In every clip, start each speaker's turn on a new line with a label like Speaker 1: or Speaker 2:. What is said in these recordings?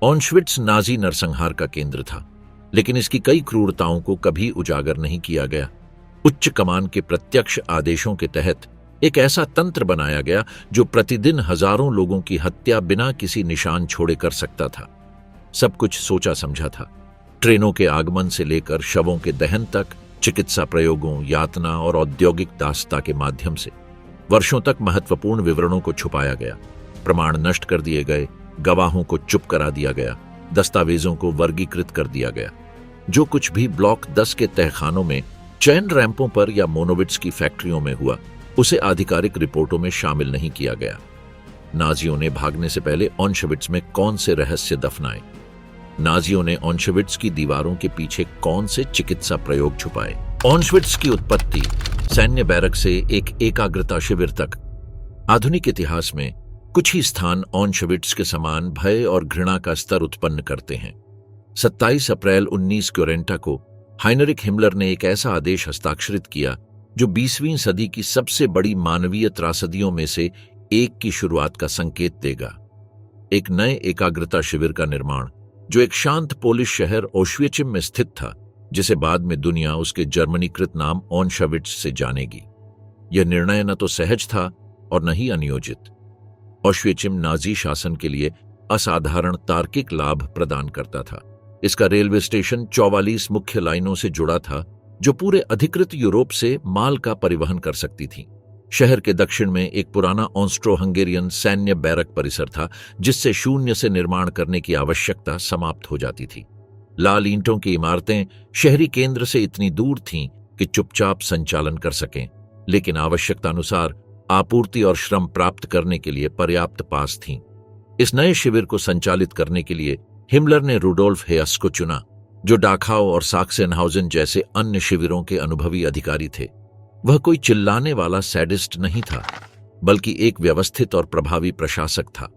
Speaker 1: ऑशविट्ज Nazi नरसंहार का केंद्र था, लेकिन इसकी कई क्रूरताओं को कभी उजागर नहीं किया गया। उच्च कमान के प्रत्यक्ष आदेशों के तहत एक ऐसा तंत्र बनाया गया जो प्रतिदिन हजारों लोगों की हत्या बिना किसी निशान छोड़े कर सकता था। सब कुछ सोचा समझा था। ट्रेनों के आगमन से लेकर शवों के दहन तक, चिकित्सा प्रयोगों, यातना और औद्योगिक दासता के माध्यम से वर्षों तक महत्वपूर्ण विवरणों को छुपाया गया। प्रमाण नष्ट कर दिए गए, गवाहों को चुप करा दिया गया, दस्तावेजों को वर्गीकृत कर दिया गया। जो कुछ भी ब्लॉक 10 के तहखानों में, चैन रैंपों पर या मोनोविट्स की फैक्ट्रियों में हुआ, उसे आधिकारिक रिपोर्टों में शामिल नहीं किया गया। नाजियों ने भागने से पहले ऑशविट्ज में कौन से रहस्य दफनाए? नाजियों ने ऑशविट्ज की दीवारों के पीछे कौन से चिकित्सा प्रयोग छुपाए? ऑशविट्ज की उत्पत्ति सैन्य बैरक से एक एकाग्रता शिविर तक। आधुनिक इतिहास में कुछ ही स्थान ऑशविट्ज के समान भय और घृणा का स्तर उत्पन्न करते हैं। 27 अप्रैल 1940 को हाइनरिक हिमलर ने एक ऐसा आदेश हस्ताक्षरित किया जो 20वीं सदी की सबसे बड़ी मानवीय त्रासदियों में से एक की शुरुआत का संकेत देगा। एक नए एकाग्रता शिविर का निर्माण, जो एक शांत पोलिश शहर ऑश्विचिम में स्थित था, जिसे बाद में दुनिया उसके जर्मनीकृत नाम ऑशविट्ज से जानेगी। यह निर्णय न तो सहज था और न ही अनियोजित। ऑश्विचिम नाजी शासन के लिए असाधारण तार्किक लाभ प्रदान करता था। इसका रेलवे स्टेशन 44 मुख्य लाइनों से जुड़ा था, जो पूरे अधिकृत यूरोप से माल का परिवहन कर सकती थी। शहर के दक्षिण में एक पुराना ऑस्ट्रो हंगेरियन सैन्य बैरक परिसर था, जिससे शून्य से निर्माण करने की आवश्यकता समाप्त हो जाती थी। लाल ईंटों की इमारतें शहरी केंद्र से इतनी दूर थीं कि चुपचाप संचालन कर सकें, लेकिन आवश्यकतानुसार आपूर्ति और श्रम प्राप्त करने के लिए पर्याप्त पास थीं। इस नए शिविर को संचालित करने के लिए हिमलर ने रुडोल्फ हेयस को चुना, जो डाखाओ और साक्सेनहाउजेन जैसे अन्य शिविरों के अनुभवी अधिकारी थे। वह कोई चिल्लाने वाला सैडिस्ट नहीं था, बल्कि एक व्यवस्थित और प्रभावी प्रशासक था।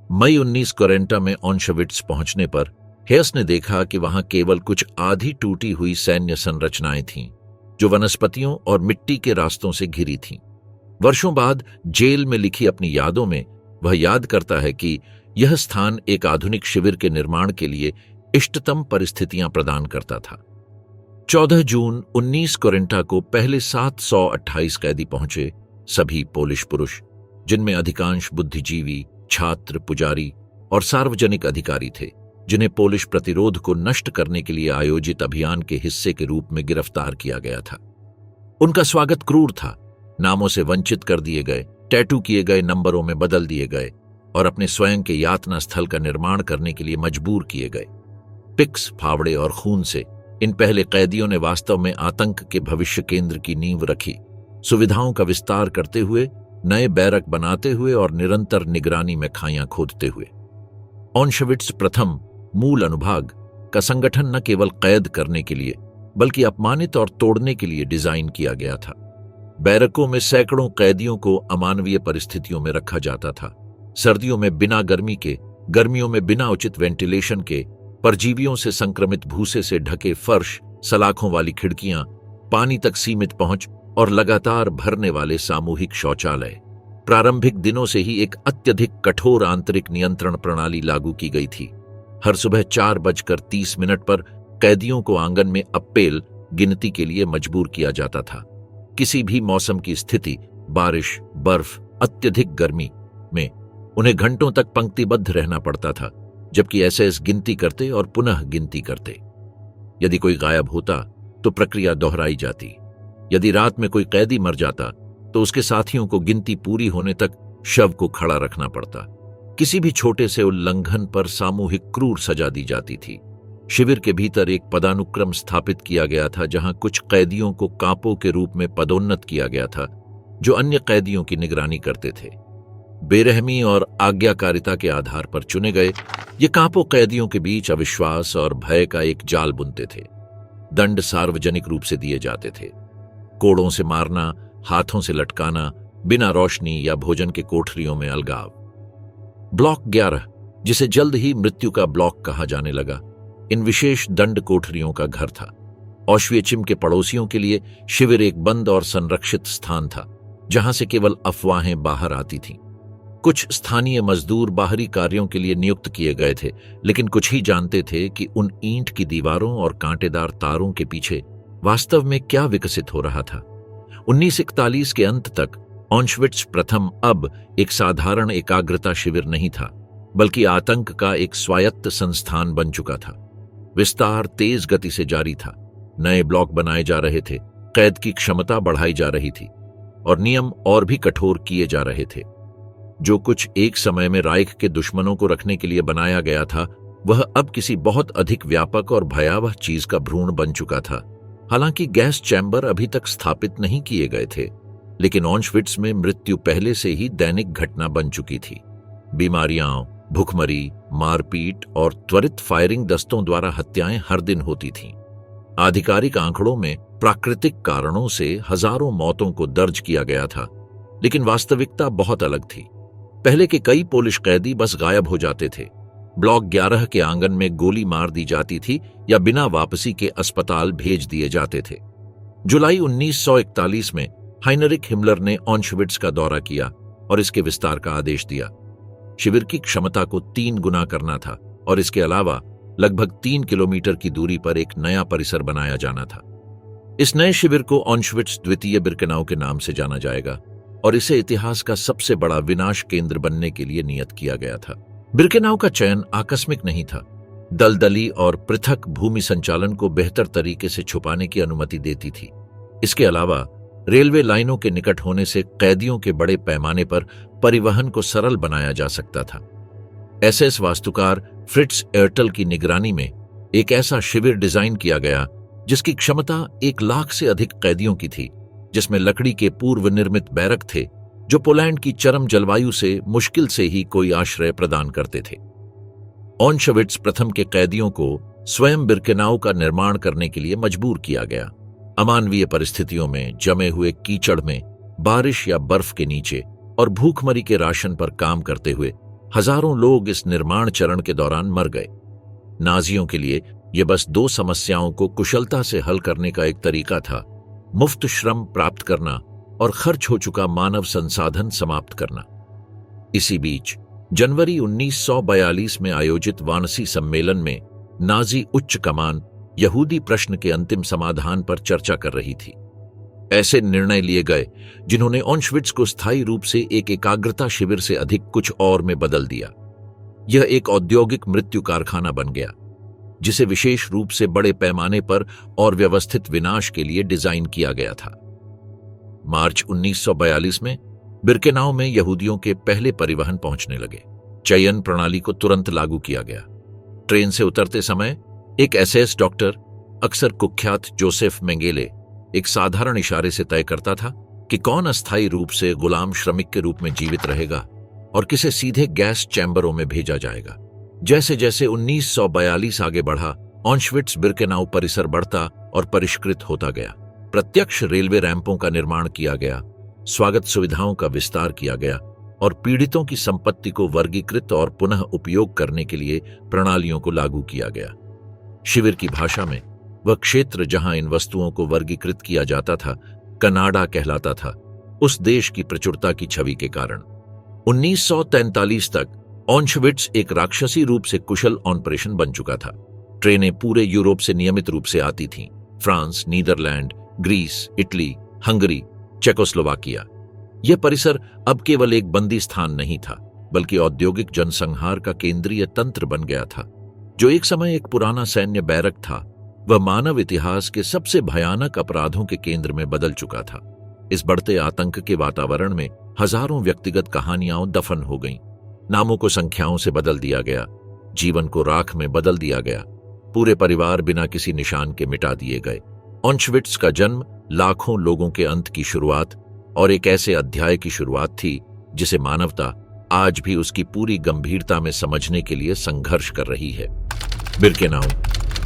Speaker 1: मई 1940 में ऑशविट्ज पहुंचने पर हेयस ने देखा कि वहां केवल कुछ आधी टूटी हुई सैन्य संरचनाएं थीं, जो वनस्पतियों और मिट्टी के रास्तों से घिरी थीं। वर्षों बाद जेल में लिखी अपनी यादों में वह याद करता है कि यह स्थान एक आधुनिक शिविर के निर्माण के लिए इष्टतम परिस्थितियां प्रदान करता था। 14 जून 1940 को पहले 728 कैदी पहुंचे, सभी पोलिश पुरुष, जिनमें अधिकांश बुद्धिजीवी, छात्र, पुजारी और सार्वजनिक अधिकारी थे, जिन्हें पोलिश प्रतिरोध को नष्ट करने के लिए आयोजित अभियान के हिस्से के रूप में गिरफ्तार किया गया था। उनका स्वागत क्रूर था। नामों से वंचित कर दिए गए, टैटू किए गए नंबरों में बदल दिए गए और अपने स्वयं के यातना स्थल का निर्माण करने के लिए मजबूर किए गए। पिक्स, फावड़े और खून से इन पहले कैदियों ने वास्तव में आतंक के भविष्य केंद्र की नींव रखी, सुविधाओं का विस्तार करते हुए, नए बैरक बनाते हुए और निरंतर निगरानी में खाइयां खोदते हुए। ऑशविट्ज प्रथम मूल अनुभाग का संगठन न केवल कैद करने के लिए, बल्कि अपमानित और तोड़ने के लिए डिजाइन किया गया था। बैरकों में सैकड़ों कैदियों को अमानवीय परिस्थितियों में रखा जाता था। सर्दियों में बिना गर्मी के, गर्मियों में बिना उचित वेंटिलेशन के, परजीवियों से संक्रमित भूसे से ढके फर्श, सलाखों वाली खिड़कियां, पानी तक सीमित पहुंच और लगातार भरने वाले सामूहिक शौचालय। प्रारंभिक दिनों से ही एक अत्यधिक कठोर आंतरिक नियंत्रण प्रणाली लागू की गई थी। हर सुबह 4:30 पर कैदियों को आंगन में अप्पेल गिनती के लिए मजबूर किया जाता था। किसी भी मौसम की स्थिति, बारिश, बर्फ, अत्यधिक गर्मी में उन्हें घंटों तक पंक्तिबद्ध रहना पड़ता था, जबकि एसएस गिनती करते और पुनः गिनती करते। यदि कोई गायब होता तो प्रक्रिया दोहराई जाती। यदि रात में कोई कैदी मर जाता तो उसके साथियों को गिनती पूरी होने तक शव को खड़ा रखना पड़ता। किसी भी छोटे से उल्लंघन पर सामूहिक क्रूर सजा दी जाती थी। शिविर के भीतर एक पदानुक्रम स्थापित किया गया था, जहां कुछ कैदियों को कांपों के रूप में पदोन्नत किया गया था, जो अन्य कैदियों की निगरानी करते थे। बेरहमी और आज्ञाकारिता के आधार पर चुने गए ये कांपो कैदियों के बीच अविश्वास और भय का एक जाल बुनते थे। दंड सार्वजनिक रूप से दिए जाते थे। कोड़ों से मारना, हाथों से लटकाना, बिना रोशनी या भोजन के कोठरियों में अलगाव। ब्लॉक 11, जिसे जल्द ही मृत्यु का ब्लॉक कहा जाने लगा, इन विशेष दंड कोठरियों का घर था। ऑश्विचिम के पड़ोसियों के लिए शिविर एक बंद और संरक्षित स्थान था, जहां से केवल अफवाहें बाहर आती थीं। कुछ स्थानीय मजदूर बाहरी कार्यों के लिए नियुक्त किए गए थे, लेकिन कुछ ही जानते थे कि उन ईंट की दीवारों और कांटेदार तारों के पीछे वास्तव में क्या विकसित हो रहा था। 1941 के अंत तक ऑश्विट्ज प्रथम अब एक साधारण एकाग्रता शिविर नहीं था, बल्कि आतंक का एक स्वायत्त संस्थान बन चुका था। विस्तार तेज गति से जारी था, नए ब्लॉक बनाए जा रहे थे, कैद की क्षमता बढ़ाई जा रही थी और नियम और भी कठोर किए जा रहे थे। जो कुछ एक समय में राइख के दुश्मनों को रखने के लिए बनाया गया था, वह अब किसी बहुत अधिक व्यापक और भयावह चीज का भ्रूण बन चुका था। हालांकि गैस चैम्बर अभी तक स्थापित नहीं किए गए थे, लेकिन ऑश्विट्ज में मृत्यु पहले से ही दैनिक घटना बन चुकी थी। बीमारियां, भुखमरी, मारपीट और त्वरित फायरिंग दस्तों द्वारा हत्याएं हर दिन होती थीं। आधिकारिक आंकड़ों में प्राकृतिक कारणों से हजारों मौतों को दर्ज किया गया था, लेकिन वास्तविकता बहुत अलग थी। पहले के कई पोलिश कैदी बस गायब हो जाते थे, ब्लॉक 11 के आंगन में गोली मार दी जाती थी या बिना वापसी के अस्पताल भेज दिए जाते थे। जुलाई 1941 में हाइनरिक हिमलर ने ऑश्विट्ज का दौरा किया और इसके विस्तार का आदेश दिया। शिविर की क्षमता को 3 गुना करना था और इसके अलावा लगभग 3 किलोमीटर की दूरी पर एक नया परिसर बनाया जाना था। इस नए शिविर को ऑश्विट्ज द्वितीय बिर्केनाउ के नाम से जाना जाएगा और इसे इतिहास का सबसे बड़ा विनाश केंद्र बनने के लिए नियत किया गया था। बिर्केनाउ का चयन आकस्मिक नहीं था। दलदली और पृथक भूमि संचालन को बेहतर तरीके से छुपाने की अनुमति देती थी। इसके अलावा रेलवे लाइनों के निकट होने से कैदियों के बड़े पैमाने पर परिवहन को सरल बनाया जा सकता था। एसएस वास्तुकार फ्रिट्ज एर्टल की निगरानी में एक ऐसा शिविर डिजाइन किया गया जिसकी क्षमता 1 लाख से अधिक कैदियों की थी, जिसमें लकड़ी के पूर्व निर्मित बैरक थे जो पोलैंड की चरम जलवायु से मुश्किल से ही कोई आश्रय प्रदान करते थे। ऑश्विट्ज प्रथम के कैदियों को स्वयं बिर्केनाउ का निर्माण करने के लिए मजबूर किया गया। अमानवीय परिस्थितियों में, जमे हुए कीचड़ में, बारिश या बर्फ के नीचे और भूखमरी के राशन पर काम करते हुए हजारों लोग इस निर्माण चरण के दौरान मर गए। नाजियों के लिए यह बस 2 समस्याओं को कुशलता से हल करने का एक तरीका था: मुफ्त श्रम प्राप्त करना और खर्च हो चुका मानव संसाधन समाप्त करना। इसी बीच जनवरी 1942 में आयोजित वानसी सम्मेलन में नाजी उच्च कमान यहूदी प्रश्न के अंतिम समाधान पर चर्चा कर रही थी। ऐसे निर्णय लिए गए जिन्होंने ऑश्विट्ज को स्थायी रूप से एक एकाग्रता शिविर से अधिक कुछ और में बदल दिया। यह एक औद्योगिक मृत्यु कारखाना बन गया, जिसे विशेष रूप से बड़े पैमाने पर और व्यवस्थित विनाश के लिए डिजाइन किया गया था। मार्च 1942 में बिर्केनाउ में यहूदियों के पहले परिवहन पहुंचने लगे। चयन प्रणाली को तुरंत लागू किया गया। ट्रेन से उतरते समय एक एसएस डॉक्टर, अक्सर कुख्यात जोसेफ मेंगेले, एक साधारण इशारे से तय करता था कि कौन अस्थायी रूप से गुलाम श्रमिक के रूप में जीवित रहेगा और किसे सीधे गैस चैम्बरों में भेजा जाएगा। जैसे जैसे 1942 आगे बढ़ा, ऑश्विट्ज बिर्केनाउ परिसर बढ़ता और परिष्कृत होता गया। प्रत्यक्ष रेलवे रैंपों का निर्माण किया गया, स्वागत सुविधाओं का विस्तार किया गया और पीड़ितों की संपत्ति को वर्गीकृत और पुनः उपयोग करने के लिए प्रणालियों को लागू किया गया। शिविर की भाषा में वह क्षेत्र जहां इन वस्तुओं को वर्गीकृत किया जाता था कनाडा कहलाता था, उस देश की प्रचुरता की छवि के कारण। 1943 तक ऑश्विट्ज एक राक्षसी रूप से कुशल ऑपरेशन बन चुका था। ट्रेनें पूरे यूरोप से नियमित रूप से आती थीं। France, Netherlands, Greece, Italy, Hungary, Czechoslovakia. यह परिसर अब केवल एक बंदी स्थान नहीं था, बल्कि औद्योगिक जनसंहार का केंद्रीय तंत्र बन गया था। जो एक समय एक पुराना सैन्य बैरक था, वह मानव इतिहास के सबसे भयानक अपराधों के केंद्र में बदल चुका था। इस बढ़ते आतंक के वातावरण में हजारों व्यक्तिगत कहानियां दफन हो गईं। नामों को संख्याओं से बदल दिया गया, जीवन को राख में बदल दिया गया, पूरे परिवार बिना किसी निशान के मिटा दिए गए। ऑश्विट्ज का जन्म लाखों लोगों के अंत की शुरुआत और एक ऐसे अध्याय की शुरुआत थी जिसे मानवता आज भी उसकी पूरी गंभीरता में समझने के लिए संघर्ष कर रही है। बिर्केनाउ,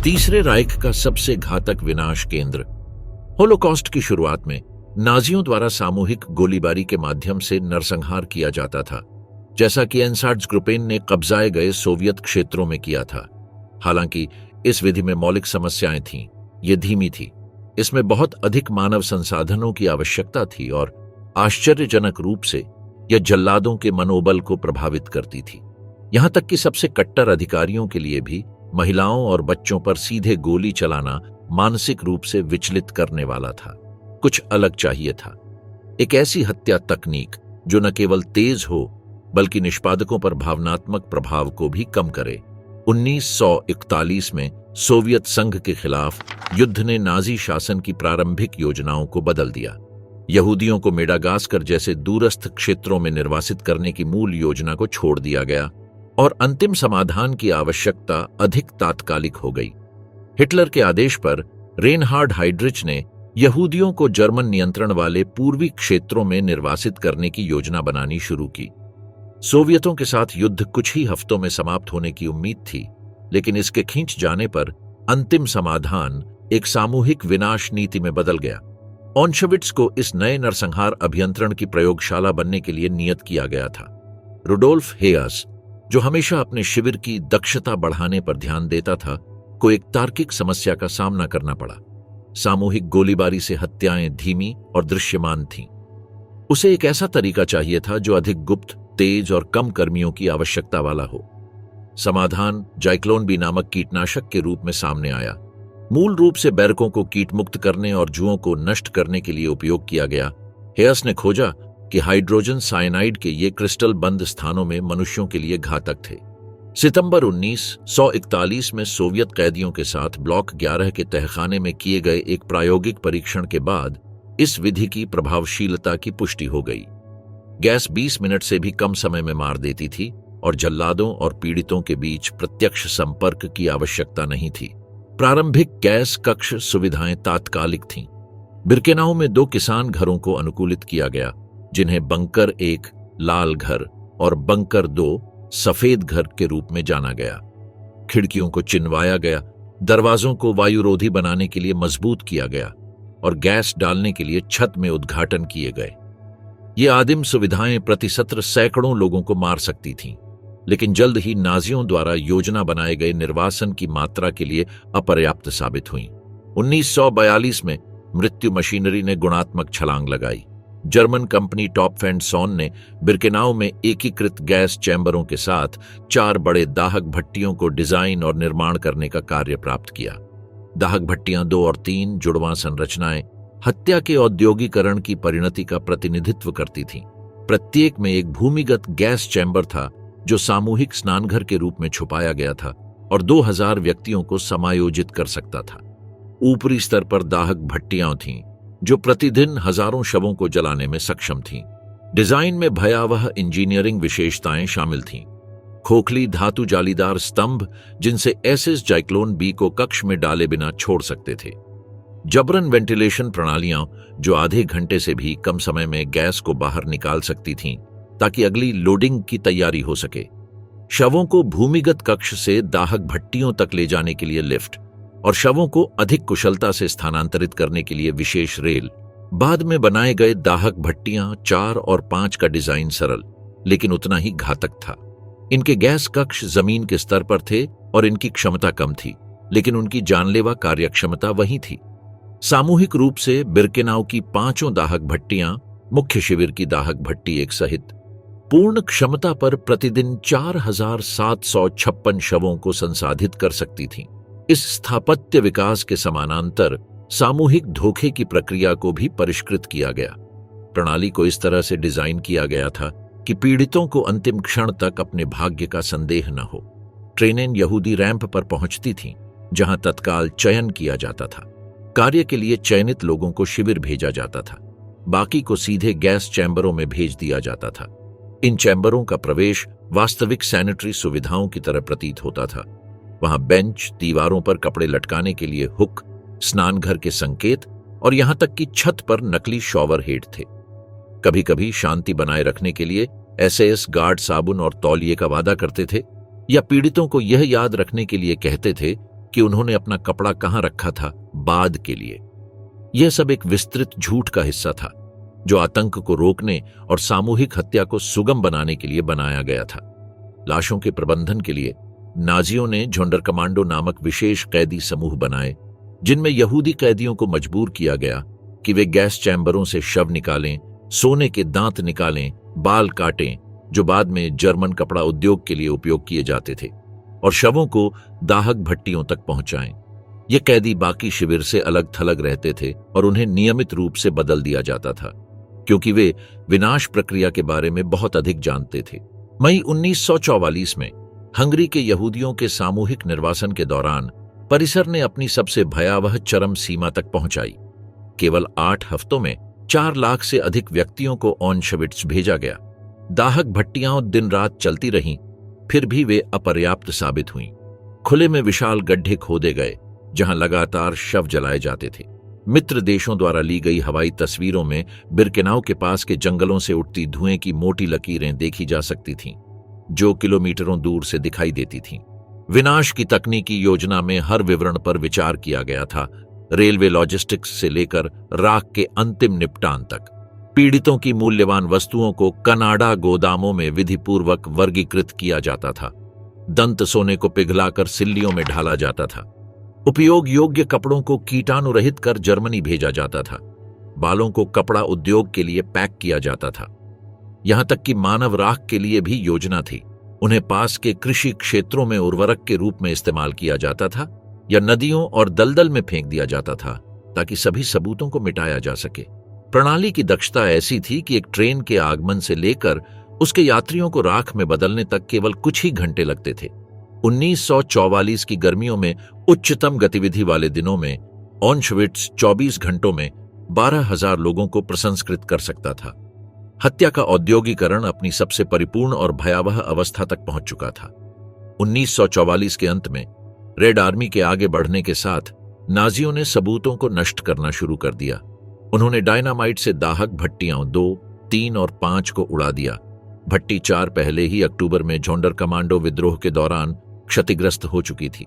Speaker 1: तीसरे राइख का सबसे घातक विनाश केंद्र। होलोकॉस्ट की शुरुआत में नाजियों द्वारा सामूहिक गोलीबारी के माध्यम से नरसंहार किया जाता था, जैसा कि एन्सार्ट्सग्रुपेन ने कब्जाए गए सोवियत क्षेत्रों में किया था। हालांकि इस विधि में मौलिक समस्याएं थीं। ये धीमी थी, इसमें बहुत अधिक मानव संसाधनों की आवश्यकता थी और आश्चर्यजनक रूप से या जल्लादों के मनोबल को प्रभावित करती थी। यहां तक कि सबसे कट्टर अधिकारियों के लिए भी महिलाओं और बच्चों पर सीधे गोली चलाना मानसिक रूप से विचलित करने वाला था। कुछ अलग चाहिए था, एक ऐसी हत्या तकनीक जो न केवल तेज हो बल्कि निष्पादकों पर भावनात्मक प्रभाव को भी कम करे। 1941 में सोवियत संघ के खिलाफ युद्ध ने नाजी शासन की प्रारंभिक योजनाओं को बदल दिया। यहूदियों को मेडागास्कर जैसे दूरस्थ क्षेत्रों में निर्वासित करने की मूल योजना को छोड़ दिया गया और अंतिम समाधान की आवश्यकता अधिक तात्कालिक हो गई। हिटलर के आदेश पर रेनहार्ड हाइड्रिच ने यहूदियों को जर्मन नियंत्रण वाले पूर्वी क्षेत्रों में निर्वासित करने की योजना बनानी शुरू की। सोवियतों के साथ युद्ध कुछ ही हफ्तों में समाप्त होने की उम्मीद थी, लेकिन इसके खींच जाने पर अंतिम समाधान एक सामूहिक विनाश नीति में बदल गया। ऑशविट्ज को इस नए नरसंहार अभियंत्रण की प्रयोगशाला बनने के लिए नियत किया गया था। रुडोल्फ हेयस, जो हमेशा अपने शिविर की दक्षता बढ़ाने पर ध्यान देता था, को एक तार्किक समस्या का सामना करना पड़ा। सामूहिक गोलीबारी से हत्याएं धीमी और दृश्यमान थीं। उसे एक ऐसा तरीका चाहिए था जो अधिक गुप्त, तेज और कम कर्मियों की आवश्यकता वाला हो। समाधान जाइक्लोन बी नामक कीटनाशक के रूप में सामने आया। मूल रूप से बैरकों को कीट मुक्त करने और जुओं को नष्ट करने के लिए उपयोग किया गया। हेयस ने खोजा कि हाइड्रोजन साइनाइड के ये क्रिस्टल बंद स्थानों में मनुष्यों के लिए घातक थे। सितंबर 1941 में सोवियत कैदियों के साथ ब्लॉक 11 के तहखाने में किए गए एक प्रायोगिक परीक्षण के बाद इस विधि की प्रभावशीलता की पुष्टि हो गई। गैस 20 मिनट से भी कम समय में मार देती थी और जल्लादों और पीड़ितों के बीच प्रत्यक्ष संपर्क की आवश्यकता नहीं थी। प्रारंभिक गैस कक्ष सुविधाएं तात्कालिक थीं। बिर्केनाउ में 2 किसान घरों को अनुकूलित किया गया, जिन्हें बंकर 1 लाल घर और बंकर 2 सफेद घर के रूप में जाना गया। खिड़कियों को चिनवाया गया, दरवाजों को वायुरोधी बनाने के लिए मजबूत किया गया और गैस डालने के लिए छत में उद्घाटन किए गए। ये आदिम सुविधाएं प्रति सत्र सैकड़ों लोगों को मार सकती थीं, लेकिन जल्द ही नाजियों द्वारा योजना बनाए गए निर्वासन की मात्रा के लिए अपर्याप्त साबित हुईं। 1942 में मृत्यु मशीनरी ने गुणात्मक छलांग लगाई। जर्मन कंपनी टॉपफेंडसॉन ने बिर्केनाउ में एकीकृत गैस चैम्बरों के साथ 4 बड़े दाहक भट्टियों को डिजाइन और निर्माण करने का कार्य प्राप्त किया। दाहक भट्टियां 2 और 3 जुड़वां संरचनाएं हत्या के औद्योगिकरण की परिणति का प्रतिनिधित्व करती थीं। प्रत्येक में एक भूमिगत गैस चैम्बर था जो सामूहिक स्नानघर के रूप में छुपाया गया था और 2000 व्यक्तियों को समायोजित कर सकता था। ऊपरी स्तर पर दाहक भट्टियां थीं जो प्रतिदिन हजारों शवों को जलाने में सक्षम थीं। डिजाइन में भयावह इंजीनियरिंग विशेषताएं शामिल थीं। खोखली धातु जालीदार स्तंभ जिनसे एसिस जाइक्लोन बी को कक्ष में डाले बिना छोड़ सकते थे। जबरन वेंटिलेशन प्रणालियां जो आधे घंटे से भी कम समय में गैस को बाहर निकाल सकती थीं ताकि अगली लोडिंग की तैयारी हो सके। शवों को भूमिगत कक्ष से दाहक भट्टियों तक ले जाने के लिए लिफ्ट और शवों को अधिक कुशलता से स्थानांतरित करने के लिए विशेष रेल। बाद में बनाए गए दाहक भट्टियां 4 और 5 का डिजाइन सरल लेकिन उतना ही घातक था। इनके गैस कक्ष जमीन के स्तर पर थे और इनकी क्षमता कम थी, लेकिन उनकी जानलेवा कार्यक्षमता वही थी। सामूहिक रूप से बिर्केनाउ की 5 दाहक भट्टियां, मुख्य शिविर की दाहक भट्टी एक सहित, पूर्ण क्षमता पर प्रतिदिन 4756 शवों को संसाधित कर सकती थीं। इस स्थापत्य विकास के समानांतर सामूहिक धोखे की प्रक्रिया को भी परिष्कृत किया गया। प्रणाली को इस तरह से डिजाइन किया गया था कि पीड़ितों को अंतिम क्षण तक अपने भाग्य का संदेह न हो। ट्रेनें यहूदी रैंप पर पहुंचती थीं, जहां तत्काल चयन किया जाता था। कार्य के लिए चयनित लोगों को शिविर भेजा जाता था, बाकी को सीधे गैस चैम्बरों में भेज दिया जाता था। इन चैम्बरों का प्रवेश वास्तविक सैनिटरी सुविधाओं की तरह प्रतीत होता था। वहां बेंच, दीवारों पर कपड़े लटकाने के लिए हुक, स्नानघर के संकेत और यहां तक कि छत पर नकली शॉवर हेड थे। कभी कभी शांति बनाए रखने के लिए एसएस गार्ड साबुन और तौलिए का वादा करते थे या पीड़ितों को यह याद रखने के लिए कहते थे कि उन्होंने अपना कपड़ा कहां रखा था बाद के लिए। यह सब एक विस्तृत झूठ का हिस्सा था जो आतंक को रोकने और सामूहिक हत्या को सुगम बनाने के लिए बनाया गया था। लाशों के प्रबंधन के लिए नाजियों ने झोंडर कमांडो नामक विशेष कैदी समूह बनाए, जिनमें यहूदी कैदियों को मजबूर किया गया कि वे गैस चैम्बरों से शव निकालें, सोने के दांत निकालें, बाल काटें जो बाद में जर्मन कपड़ा उद्योग के लिए उपयोग किए जाते थे, और शवों को दाहक भट्टियों तक पहुंचाएं। ये कैदी बाकी शिविर से अलग थलग रहते थे और उन्हें नियमित रूप से बदल दिया जाता था, क्योंकि वे विनाश प्रक्रिया के बारे में बहुत अधिक जानते थे। मई 1944 में हंगरी के यहूदियों के सामूहिक निर्वासन के दौरान परिसर ने अपनी सबसे भयावह चरम सीमा तक पहुंचाई। केवल 8 हफ्तों में 4 लाख से अधिक व्यक्तियों को ऑशविट्ज भेजा गया। दाहक भट्टियां दिन रात चलती रहीं, फिर भी वे अपर्याप्त साबित हुईं। खुले में विशाल गड्ढे खोदे गए जहां लगातार शव जलाए जाते थे। मित्र देशों द्वारा ली गई हवाई तस्वीरों में बिरकेनाउ के पास के जंगलों से उठती धुएं की मोटी लकीरें देखी जा सकती थीं, जो किलोमीटरों दूर से दिखाई देती थीं। विनाश की तकनीकी योजना में हर विवरण पर विचार किया गया था, रेलवे लॉजिस्टिक्स से लेकर राख के अंतिम निपटान तक। पीड़ितों की मूल्यवान वस्तुओं को कनाडा गोदामों में विधिपूर्वक वर्गीकृत किया जाता था। दंत सोने को पिघलाकर सिल्लियों में ढाला जाता था। उपयोग योग्य कपड़ों को कीटाणुरहित कर जर्मनी भेजा जाता था। बालों को कपड़ा उद्योग के लिए पैक किया जाता था। यहां तक कि मानव राख के लिए भी योजना थी। उन्हें पास के कृषि क्षेत्रों में उर्वरक के रूप में इस्तेमाल किया जाता था या नदियों और दलदल में फेंक दिया जाता था, ताकि सभी सबूतों को मिटाया जा सके। प्रणाली की दक्षता ऐसी थी कि एक ट्रेन के आगमन से लेकर उसके यात्रियों को राख में बदलने तक केवल कुछ ही घंटे लगते थे। 1944 की गर्मियों में उच्चतम गतिविधि वाले दिनों में ऑशविट्ज 24 घंटों में 12,000 लोगों को प्रसंस्कृत कर सकता था। हत्या का औद्योगिकरण अपनी सबसे परिपूर्ण और भयावह अवस्था तक पहुंच चुका था। 1944 के अंत में रेड आर्मी के आगे बढ़ने के साथ नाजियों ने सबूतों को नष्ट करना शुरू कर दिया। उन्होंने डायनामाइट से दाहक भट्टियां 2, 3 और 5 को उड़ा दिया। भट्टी 4 पहले ही अक्टूबर में जोंडर कमांडो विद्रोह के दौरान क्षतिग्रस्त हो चुकी थी।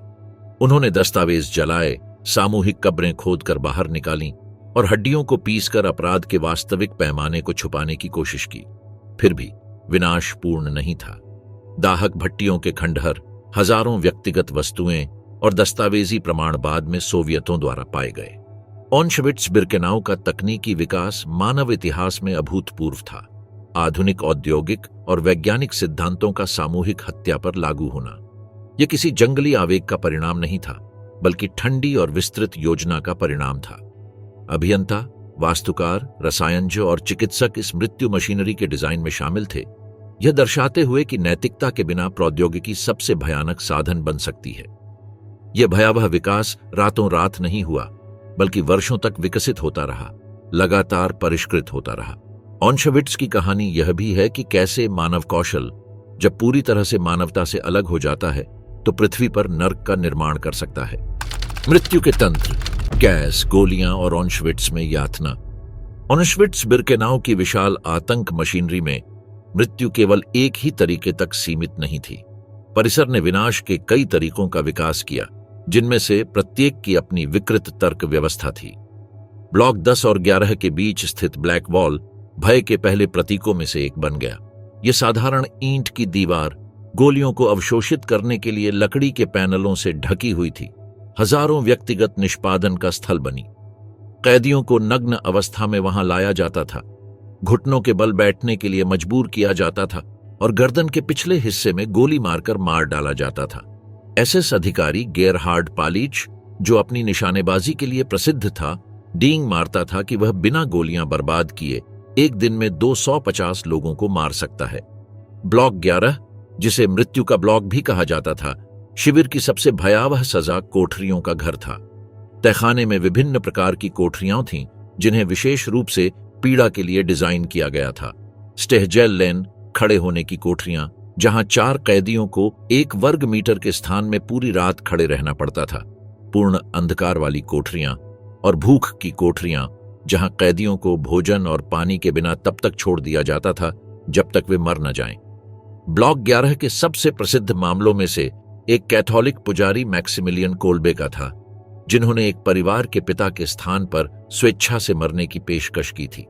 Speaker 1: उन्होंने दस्तावेज जलाए, सामूहिक कब्रें खोदकर बाहर निकालीं और हड्डियों को पीसकर अपराध के वास्तविक पैमाने को छुपाने की कोशिश की। फिर भी विनाश पूर्ण नहीं था। दाहक भट्टियों के खंडहर, हजारों व्यक्तिगत वस्तुएं और दस्तावेजी प्रमाण बाद में सोवियतों द्वारा पाए गए। ऑशविट्ज बिरकेनाउ का तकनीकी विकास मानव इतिहास में अभूतपूर्व था। आधुनिक औद्योगिक और वैज्ञानिक सिद्धांतों का सामूहिक हत्या पर लागू होना यह किसी जंगली आवेग का परिणाम नहीं था, बल्कि ठंडी और विस्तृत योजना का परिणाम था। अभियंता, वास्तुकार, रसायनज्ञ और चिकित्सक इस मृत्यु मशीनरी के डिजाइन में शामिल थे, यह दर्शाते हुए कि नैतिकता के बिना प्रौद्योगिकी सबसे भयानक साधन बन सकती है। यह भयावह विकास रातों रात नहीं हुआ, बल्कि वर्षों तक विकसित होता रहा, लगातार परिष्कृत होता रहा। ऑशविट्ज की कहानी यह भी है कि कैसे मानव कौशल जब पूरी तरह से मानवता से अलग हो जाता है तो पृथ्वी पर नर्क का निर्माण कर सकता है। मृत्यु के तंत्र, गैस, गोलियां और ऑशविट्ज में यातना। ऑशविट्ज बिरकेनाउ की विशाल आतंक मशीनरी में मृत्यु केवल एक ही तरीके तक सीमित नहीं थी। परिसर ने विनाश के कई तरीकों का विकास किया, जिनमें से प्रत्येक की अपनी विकृत तर्क व्यवस्था थी। ब्लॉक 10 और 11 के बीच स्थित ब्लैक वॉल भय के पहले प्रतीकों में से एक बन गया। यह साधारण ईंट की दीवार गोलियों को अवशोषित करने के लिए लकड़ी के पैनलों से ढकी हुई थी। हजारों व्यक्तिगत निष्पादन का स्थल बनी। कैदियों को नग्न अवस्था में वहां लाया जाता था, घुटनों के बल बैठने के लिए मजबूर किया जाता था और गर्दन के पिछले हिस्से में गोली मारकर मार डाला जाता था। एसएस अधिकारी गेरहार्ड पालिच, जो अपनी निशानेबाजी के लिए प्रसिद्ध था, डींग मारता था कि वह बिना गोलियां बर्बाद किए एक दिन में 250 लोगों को मार सकता है। ब्लॉक 11, जिसे मृत्यु का ब्लॉक भी कहा जाता था, शिविर की सबसे भयावह सजा कोठरियों का घर था। तहखाने में विभिन्न प्रकार की कोठरियां थीं, जिन्हें विशेष रूप से पीड़ा के लिए डिजाइन किया गया था। स्टेहजेल लेन, खड़े होने की कोठरियां, जहां 4 कैदियों को 1 वर्ग मीटर के स्थान में पूरी रात खड़े रहना पड़ता था। पूर्ण अंधकार वाली कोठरियां और भूख की कोठरियां, जहां कैदियों को भोजन और पानी के बिना तब तक छोड़ दिया जाता था जब तक वे मर न जाएं। ब्लॉक 11 के सबसे प्रसिद्ध मामलों में से एक कैथोलिक पुजारी मैक्सिमिलियन कोल्बे का था, जिन्होंने एक परिवार के पिता के स्थान पर स्वेच्छा से मरने की पेशकश की थी।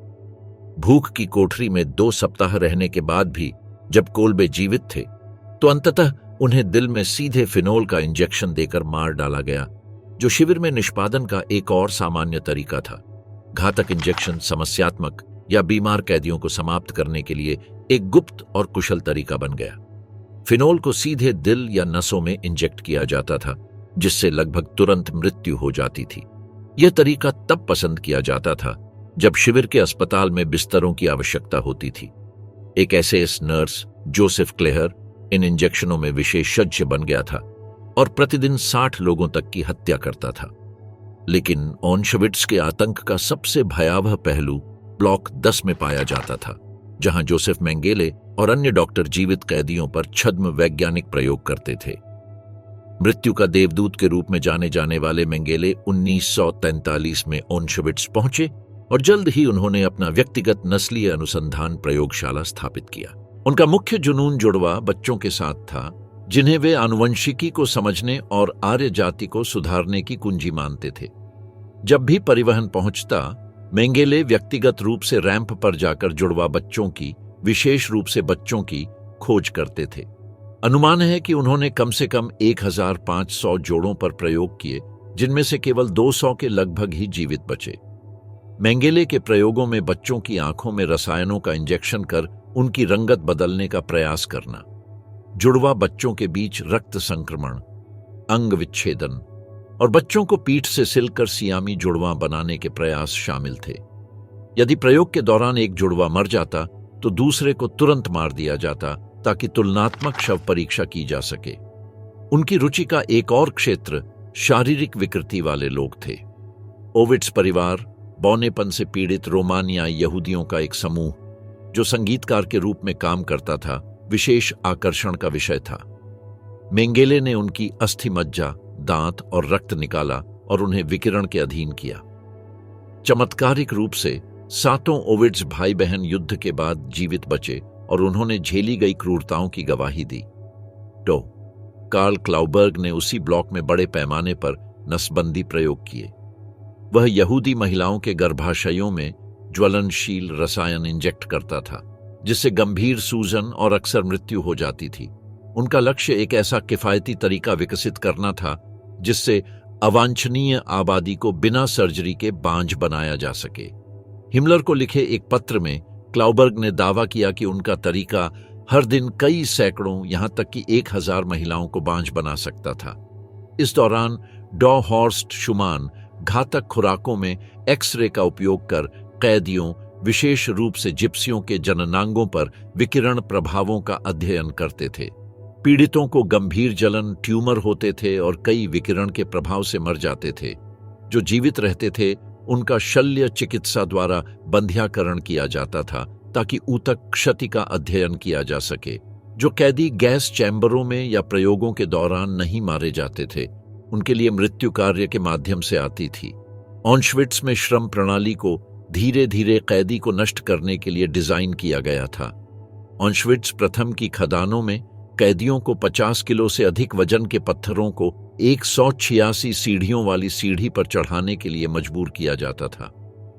Speaker 1: भूख की कोठरी में 2 सप्ताह रहने के बाद भी जब कोल्बे जीवित थे, तो अंततः उन्हें दिल में सीधे फिनोल का इंजेक्शन देकर मार डाला गया, जो शिविर में निष्पादन का एक और सामान्य तरीका था। घातक इंजेक्शन समस्यात्मक या बीमार कैदियों को समाप्त करने के लिए एक गुप्त और कुशल तरीका बन गया। फिनोल को सीधे दिल या नसों में इंजेक्ट किया जाता था, जिससे लगभग तुरंत मृत्यु हो जाती थी। यह तरीका तब पसंद किया जाता था जब शिविर के अस्पताल में बिस्तरों की आवश्यकता होती थी। एक एसएस नर्स जोसेफ क्लेहर इन इंजेक्शनों में विशेषज्ञ बन गया था और प्रतिदिन 60 लोगों तक की हत्या करता था। लेकिन ऑशविट्ज के आतंक का सबसे भयावह पहलू ब्लॉक 10 में पाया जाता था, जहां जोसेफ मेंगेले और अन्य डॉक्टर जीवित कैदियों पर छद्म वैज्ञानिक प्रयोग करते थे। मृत्यु का देवदूत के रूप में जाने जाने वाले मेंगेले 1943 में ऑशविट्ज पहुंचे और जल्द ही उन्होंने अपना व्यक्तिगत नस्लीय अनुसंधान प्रयोगशाला स्थापित किया। उनका मुख्य जुनून जुड़वा बच्चों के साथ था, जिन्हें वे आनुवंशिकी को समझने और आर्य जाति को सुधारने की कुंजी मानते थे। जब भी परिवहन पहुंचता, मेंगेले व्यक्तिगत रूप से रैंप पर जाकर जुड़वा बच्चों की, विशेष रूप से बच्चों की खोज करते थे। अनुमान है कि उन्होंने कम से कम 1500 जोड़ों पर प्रयोग किए, जिनमें से केवल 200 के लगभग ही जीवित बचे। मेंगेले के प्रयोगों में बच्चों की आंखों में रसायनों का इंजेक्शन कर उनकी रंगत बदलने का प्रयास करना, जुड़वा बच्चों के बीच रक्त संक्रमण, अंग विच्छेदन और बच्चों को पीठ से सिलकर सियामी जुड़वा बनाने के प्रयास शामिल थे। यदि प्रयोग के दौरान एक जुड़वा मर जाता तो दूसरे को तुरंत मार दिया जाता ताकि तुलनात्मक शव परीक्षा की जा सके। उनकी रुचि का एक और क्षेत्र शारीरिक विकृति वाले लोग थे। ओविट्स परिवार बौनेपन से पीड़ित रोमानियाई यहूदियों का एक समूह, जो संगीतकार के रूप में काम करता था, विशेष आकर्षण का विषय था। मेंगेले ने उनकी अस्थि मज्जा, दांत और रक्त निकाला और उन्हें विकिरण के अधीन किया। चमत्कारिक रूप से 7 ओविट्स भाई बहन युद्ध के बाद जीवित बचे और उन्होंने झेली गई क्रूरताओं की गवाही दी। कार्ल क्लाउबर्ग ने उसी ब्लॉक में बड़े पैमाने पर नसबंदी प्रयोग किए। वह यहूदी महिलाओं के गर्भाशयों में ज्वलनशील रसायन इंजेक्ट करता था, जिससे गंभीर सूजन और अक्सर मृत्यु हो जाती थी। उनका लक्ष्य एक ऐसा किफायती तरीका विकसित करना था जिससे अवांछनीय आबादी को बिना सर्जरी के बांझ बनाया जा सके। हिमलर को लिखे एक पत्र में क्लाउबर्ग ने दावा किया कि उनका तरीका हर दिन कई सैकड़ों, यहां तक कि 1000 महिलाओं को बांझ बना सकता था। इस दौरान डॉ हॉर्स्ट शुमान घातक खुराकों में एक्सरे का उपयोग कर कैदियों, विशेष रूप से जिप्सियों के जननांगों पर विकिरण प्रभावों का अध्ययन करते थे। पीड़ितों को गंभीर जलन, ट्यूमर होते थे और कई विकिरण के प्रभाव से मर जाते थे। जो जीवित रहते थे उनका शल्य चिकित्सा द्वारा बंध्याकरण किया जाता था ताकि ऊतक क्षति का अध्ययन किया जा सके। जो कैदी गैस चैम्बरों में या प्रयोगों के दौरान नहीं मारे जाते थे, उनके लिए मृत्यु कार्य के माध्यम से आती थी। ऑशविट्ज में श्रम प्रणाली को धीरे धीरे कैदी को नष्ट करने के लिए डिजाइन किया गया था। ऑशविट्ज प्रथम की खदानों में कैदियों को 50 किलो से अधिक वजन के पत्थरों को 186 सीढ़ियों वाली सीढ़ी पर चढ़ाने के लिए मजबूर किया जाता था।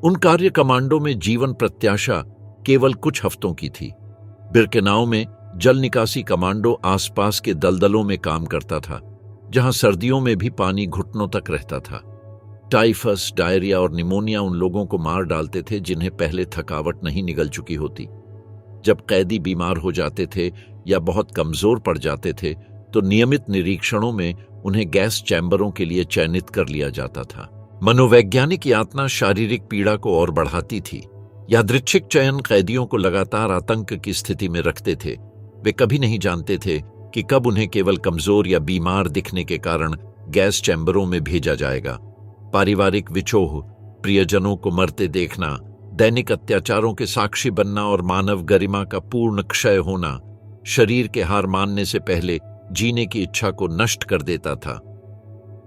Speaker 1: उन कार्य कमांडो में जीवन प्रत्याशा केवल कुछ हफ्तों की थी। बिरकेनाउ में जल निकासी कमांडो आसपास के दलदलों में काम करता था, जहां सर्दियों में भी पानी घुटनों तक रहता था। टाइफस, डायरिया और निमोनिया उन लोगों को मार डालते थे जिन्हें पहले थकावट नहीं निगल चुकी होती। जब कैदी बीमार हो जाते थे या बहुत कमजोर पड़ जाते थे तो नियमित निरीक्षणों में उन्हें गैस चैम्बरों के लिए चयनित कर लिया जाता था। मनोवैज्ञानिक यातना शारीरिक पीड़ा को और बढ़ाती थी। यादृच्छिक चयन कैदियों को लगातार आतंक की स्थिति में रखते थे। वे कभी नहीं जानते थे कि कब उन्हें केवल कमजोर या बीमार दिखने के कारण गैस चैम्बरों में भेजा जाएगा। पारिवारिक विछोह, प्रियजनों को मरते देखना, दैनिक अत्याचारों के साक्षी बनना और मानव गरिमा का पूर्ण क्षय होना शरीर के हार मानने से पहले जीने की इच्छा को नष्ट कर देता था।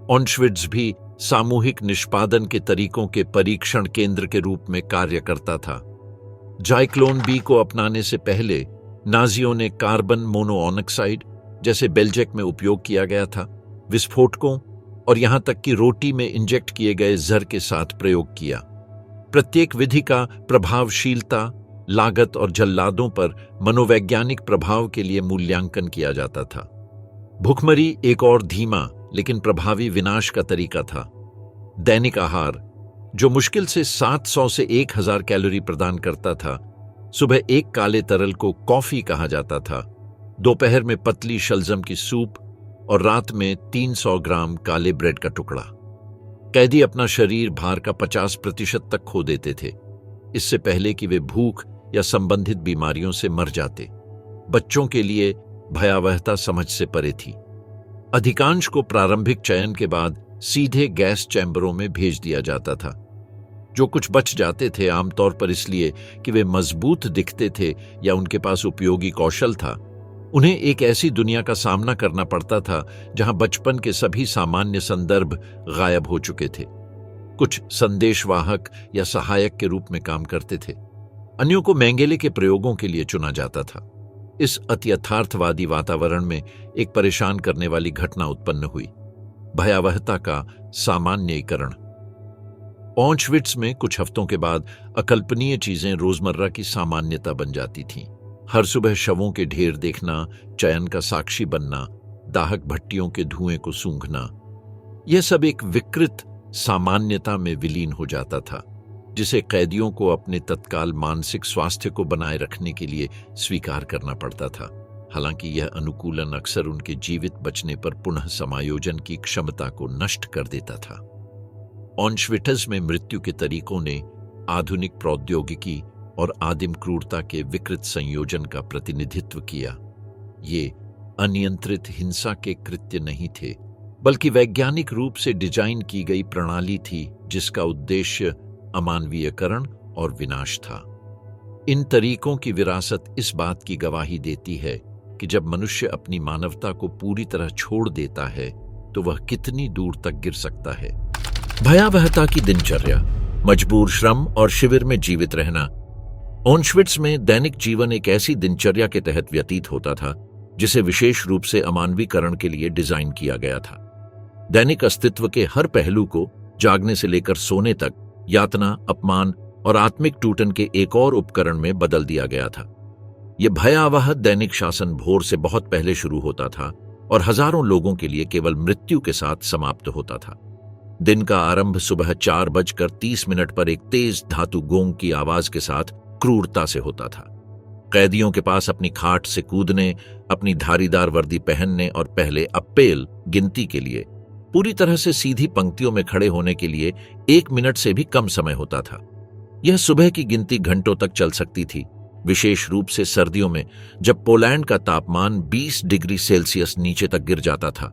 Speaker 1: ऑशविट्ज भी सामूहिक निष्पादन के तरीकों के परीक्षण केंद्र के रूप में कार्य करता था। जाइक्लोन बी को अपनाने से पहले नाजियों ने कार्बन मोनोऑक्साइड, जैसे बेल्जेक में उपयोग किया गया था, विस्फोटकों और यहां तक कि रोटी में इंजेक्ट किए गए जहर के साथ प्रयोग किया। प्रत्येक विधि का प्रभावशीलता, लागत और जल्लादों पर मनोवैज्ञानिक प्रभाव के लिए मूल्यांकन किया जाता था। भूखमरी एक और धीमा लेकिन प्रभावी विनाश का तरीका था। दैनिक आहार, जो मुश्किल से 700 से 1000 कैलोरी प्रदान करता था, सुबह एक काले तरल को कॉफी कहा जाता था, दोपहर में पतली शलजम की सूप और रात में 300 ग्राम काले ब्रेड का टुकड़ा। कैदी अपना शरीर भार का 50% तक खो देते थे, इससे पहले कि वे भूख या संबंधित बीमारियों से मर जाते। बच्चों के लिए भयावहता समझ से परे थी। अधिकांश को प्रारंभिक चयन के बाद सीधे गैस चैम्बरों में भेज दिया जाता था। जो कुछ बच जाते थे, आमतौर पर इसलिए कि वे मजबूत दिखते थे या उनके पास उपयोगी कौशल था, उन्हें एक ऐसी दुनिया का सामना करना पड़ता था जहां बचपन के सभी सामान्य संदर्भ गायब हो चुके थे। कुछ संदेशवाहक या सहायक के रूप में काम करते थे, अन्यों को मेंगेले के प्रयोगों के लिए चुना जाता था। इस अत्यथार्थवादी वातावरण में एक परेशान करने वाली घटना उत्पन्न हुई, भयावहता का सामान्यीकरण। ऑशविट्ज में कुछ हफ्तों के बाद अकल्पनीय चीजें रोजमर्रा की सामान्यता बन जाती थीं। हर सुबह शवों के ढेर देखना, चयन का साक्षी बनना, दाहक भट्टियों के धुएं को सूंघना, यह सब एक विकृत सामान्यता में विलीन हो जाता था, जिसे कैदियों को अपने तत्काल मानसिक स्वास्थ्य को बनाए रखने के लिए स्वीकार करना पड़ता था। हालांकि यह अनुकूलन अक्सर उनके जीवित बचने पर पुनः समायोजन की क्षमता को नष्ट कर देता था। ऑशविट्ज में मृत्यु के तरीकों ने आधुनिक प्रौद्योगिकी और आदिम क्रूरता के विकृत संयोजन का प्रतिनिधित्व किया। ये अनियंत्रित हिंसा के कृत्य नहीं थे, बल्कि वैज्ञानिक रूप से डिजाइन की गई प्रणाली थी जिसका उद्देश्य अमानवीयकरण और विनाश था। इन तरीकों की विरासत इस बात की गवाही देती है कि जब मनुष्य अपनी मानवता को पूरी तरह छोड़ देता है तो वह कितनी दूर तक गिर सकता है। भयावहता की दिनचर्या, मजबूर श्रम और शिविर में जीवित रहना। ऑशविट्ज में दैनिक जीवन एक ऐसी दिनचर्या के तहत व्यतीत होता था जिसे विशेष रूप से अमानवीकरण के लिए डिजाइन किया गया था। दैनिक अस्तित्व के हर पहलू को, जागने से लेकर सोने तक, यातना, अपमान और आत्मिक टूटन के एक और उपकरण में बदल दिया गया था। यह भयावह दैनिक शासन भोर से बहुत पहले शुरू होता था और हजारों लोगों के लिए केवल मृत्यु के साथ समाप्त होता था। दिन का आरंभ सुबह 4:30 पर एक तेज धातु गोंग की आवाज के साथ क्रूरता से होता था। कैदियों के पास अपनी खाट से कूदने, अपनी धारीदार वर्दी पहनने और पहले अप्पेल गिनती के लिए पूरी तरह से सीधी पंक्तियों में खड़े होने के लिए 1 मिनट से भी कम समय होता था। यह सुबह की गिनती घंटों तक चल सकती थी, विशेष रूप से सर्दियों में जब पोलैंड का तापमान 20 डिग्री सेल्सियस नीचे तक गिर जाता था।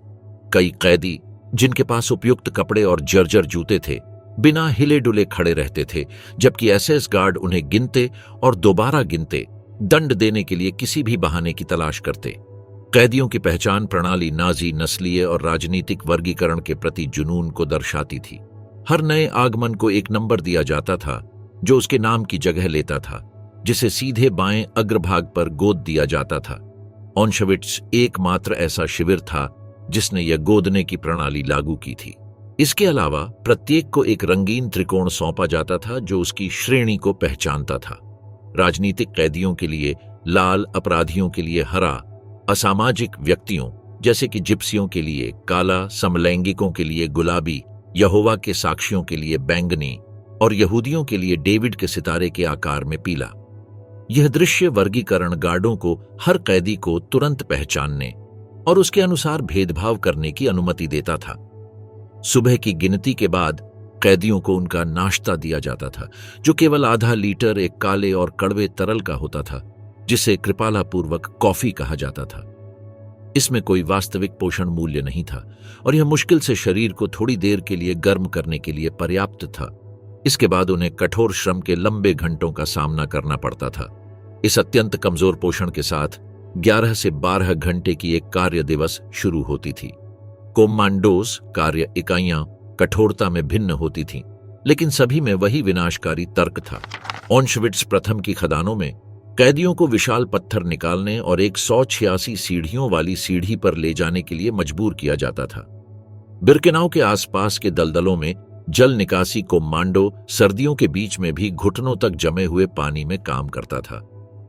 Speaker 1: कई कैदी, जिनके पास उपयुक्त कपड़े और जर्जर जूते थे, बिना हिले डुले खड़े रहते थे, जबकि एसएस गार्ड उन्हें गिनते और दोबारा गिनते, दंड देने के लिए किसी भी बहाने की तलाश करते। कैदियों की पहचान प्रणाली नाजी, नस्लीय और राजनीतिक वर्गीकरण के प्रति जुनून को दर्शाती थी। हर नए आगमन को एक नंबर दिया जाता था जो उसके नाम की जगह लेता था, जिसे सीधे बाएं अग्रभाग पर गोद दिया जाता था। ऑशविट्ज एकमात्र ऐसा शिविर था जिसने यह गोदने की प्रणाली लागू की थी। इसके अलावा प्रत्येक को एक रंगीन त्रिकोण सौंपा जाता था जो उसकी श्रेणी को पहचानता था। राजनीतिक कैदियों के लिए लाल, अपराधियों के लिए हरा, असामाजिक व्यक्तियों जैसे कि जिप्सियों के लिए काला, समलैंगिकों के लिए गुलाबी, यहोवा के साक्षियों के लिए बैंगनी और यहूदियों के लिए डेविड के सितारे के आकार में पीला। यह दृश्य वर्गीकरण गार्डों को हर कैदी को तुरंत पहचानने और उसके अनुसार भेदभाव करने की अनुमति देता था। सुबह की गिनती के बाद कैदियों को उनका नाश्ता दिया जाता था, जो केवल आधा लीटर एक काले और कड़वे तरल का होता था, जिसे कृपालापूर्वक कॉफी कहा जाता था। इसमें कोई वास्तविक पोषण मूल्य नहीं था और यह मुश्किल से शरीर को थोड़ी देर के लिए गर्म करने के लिए पर्याप्त था। इसके बाद उन्हें कठोर श्रम के लंबे घंटों का सामना करना पड़ता था। इस अत्यंत कमजोर पोषण के साथ 11 से 12 घंटे की एक कार्य दिवस शुरू होती थी। कोमांडोज कार्य इकाइयां कठोरता में भिन्न होती थीं, लेकिन सभी में वही विनाशकारी तर्क था। ऑशविट्ज प्रथम की खदानों में कैदियों को विशाल पत्थर निकालने और एक 186 सीढ़ियों वाली सीढ़ी पर ले जाने के लिए मजबूर किया जाता था। बिर्केनाउ के आसपास के दलदलों में जल निकासी कोमांडो सर्दियों के बीच में भी घुटनों तक जमे हुए पानी में काम करता था।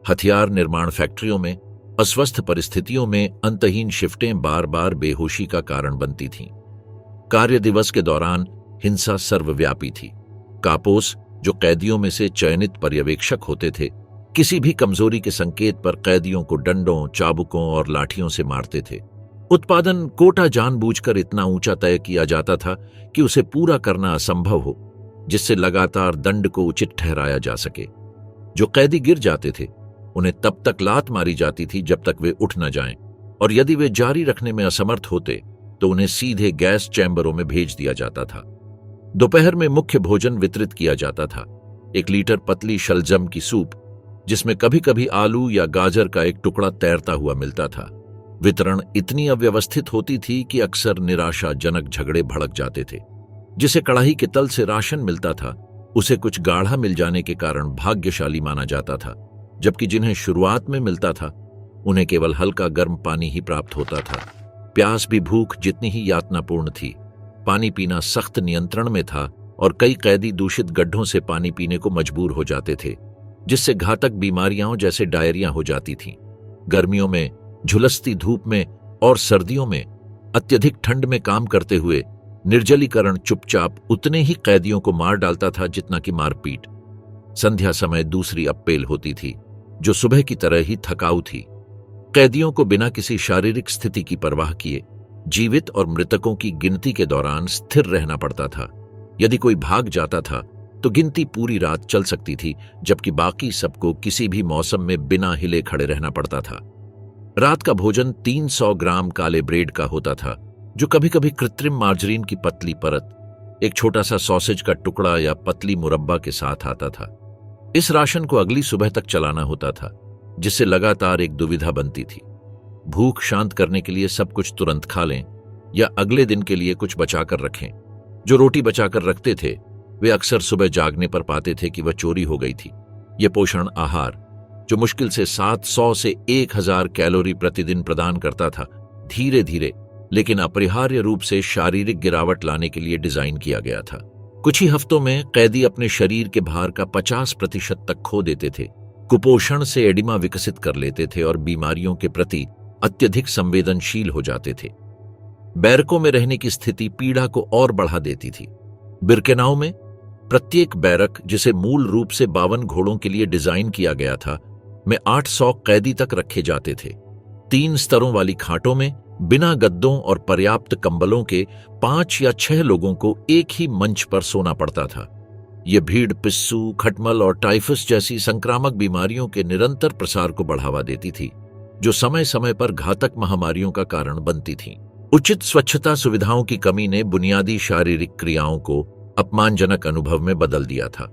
Speaker 1: हथियार निर्माण फैक्ट्रियों में अस्वस्थ परिस्थितियों में अंतहीन शिफ्टें बार बार बेहोशी का कारण बनती थीं। कार्य दिवस के दौरान हिंसा सर्वव्यापी थी। कापोस, जो कैदियों में से चयनित पर्यवेक्षक होते थे, किसी भी कमजोरी के संकेत पर कैदियों को डंडों, चाबुकों और लाठियों से मारते थे। उत्पादन कोटा जानबूझकर इतना ऊंचा तय किया जाता था कि उसे पूरा करना असंभव हो, जिससे लगातार दंड को उचित ठहराया जा सके। जो कैदी गिर जाते थे उन्हें तब तक लात मारी जाती थी जब तक वे उठ न जाएं, और यदि वे जारी रखने में असमर्थ होते तो उन्हें सीधे गैस चैम्बरों में भेज दिया जाता था। दोपहर में मुख्य भोजन वितरित किया जाता था, 1 लीटर पतली शलजम की सूप, जिसमें कभी कभी आलू या गाजर का एक टुकड़ा तैरता हुआ मिलता था। वितरण इतनी अव्यवस्थित होती थी कि अक्सर निराशाजनक झगड़े भड़क जाते थे। जिसे कड़ाही के तल से राशन मिलता था उसे कुछ गाढ़ा मिल जाने के कारण भाग्यशाली माना जाता था, जबकि जिन्हें शुरुआत में मिलता था उन्हें केवल हल्का गर्म पानी ही प्राप्त होता था। प्यास भी भूख जितनी ही यातनापूर्ण थी। पानी पीना सख्त नियंत्रण में था और कई कैदी दूषित गड्ढों से पानी पीने को मजबूर हो जाते थे, जिससे घातक बीमारियां जैसे डायरिया हो जाती थीं। गर्मियों में झुलसती धूप में और सर्दियों में अत्यधिक ठंड में काम करते हुए निर्जलीकरण चुपचाप उतने ही कैदियों को मार डालता था जितना कि मारपीट। संध्या समय दूसरी अप्पेल होती थी, जो सुबह की तरह ही थकाऊ थी। कैदियों को बिना किसी शारीरिक स्थिति की परवाह किए जीवित और मृतकों की गिनती के दौरान स्थिर रहना पड़ता था। यदि कोई भाग जाता था तो गिनती पूरी रात चल सकती थी, जबकि बाकी सबको किसी भी मौसम में बिना हिले खड़े रहना पड़ता था। रात का भोजन 300 ग्राम काले ब्रेड का होता था, जो कभी कभी कृत्रिम मार्जरीन की पतली परत, एक छोटा सा सॉसेज का टुकड़ा या पतली मुरब्बा के साथ आता था। इस राशन को अगली सुबह तक चलाना होता था, जिससे लगातार एक दुविधा बनती थी। भूख शांत करने के लिए सब कुछ तुरंत खा लें या अगले दिन के लिए कुछ बचाकर रखें। जो रोटी बचाकर रखते थे वे अक्सर सुबह जागने पर पाते थे कि वह चोरी हो गई थी। यह पोषण आहार, जो मुश्किल से 700 से 1000 कैलोरी प्रतिदिन प्रदान करता था, धीरे धीरे लेकिन अपरिहार्य रूप से शारीरिक गिरावट लाने के लिए डिजाइन किया गया था। कुछ ही हफ्तों में कैदी अपने शरीर के भार का 50% तक खो देते थे, कुपोषण से एडिमा विकसित कर लेते थे और बीमारियों के प्रति अत्यधिक संवेदनशील हो जाते थे। बैरकों में रहने की स्थिति पीड़ा को और बढ़ा देती थी। बिरकेनाउ में प्रत्येक बैरक, जिसे मूल रूप से 52 घोड़ों के लिए डिजाइन किया गया था, में 800 कैदी तक रखे जाते थे। 3 स्तरों वाली खाटों में बिना गद्दों और पर्याप्त कंबलों के 5 या 6 लोगों को एक ही मंच पर सोना पड़ता था। यह भीड़, पिस्सू, खटमल और टाइफस जैसी संक्रामक बीमारियों के निरंतर प्रसार को बढ़ावा देती थी, जो समय समय पर घातक महामारियों का कारण बनती थीं। उचित स्वच्छता सुविधाओं की कमी ने बुनियादी शारीरिक क्रियाओं को अपमानजनक अनुभव में बदल दिया था।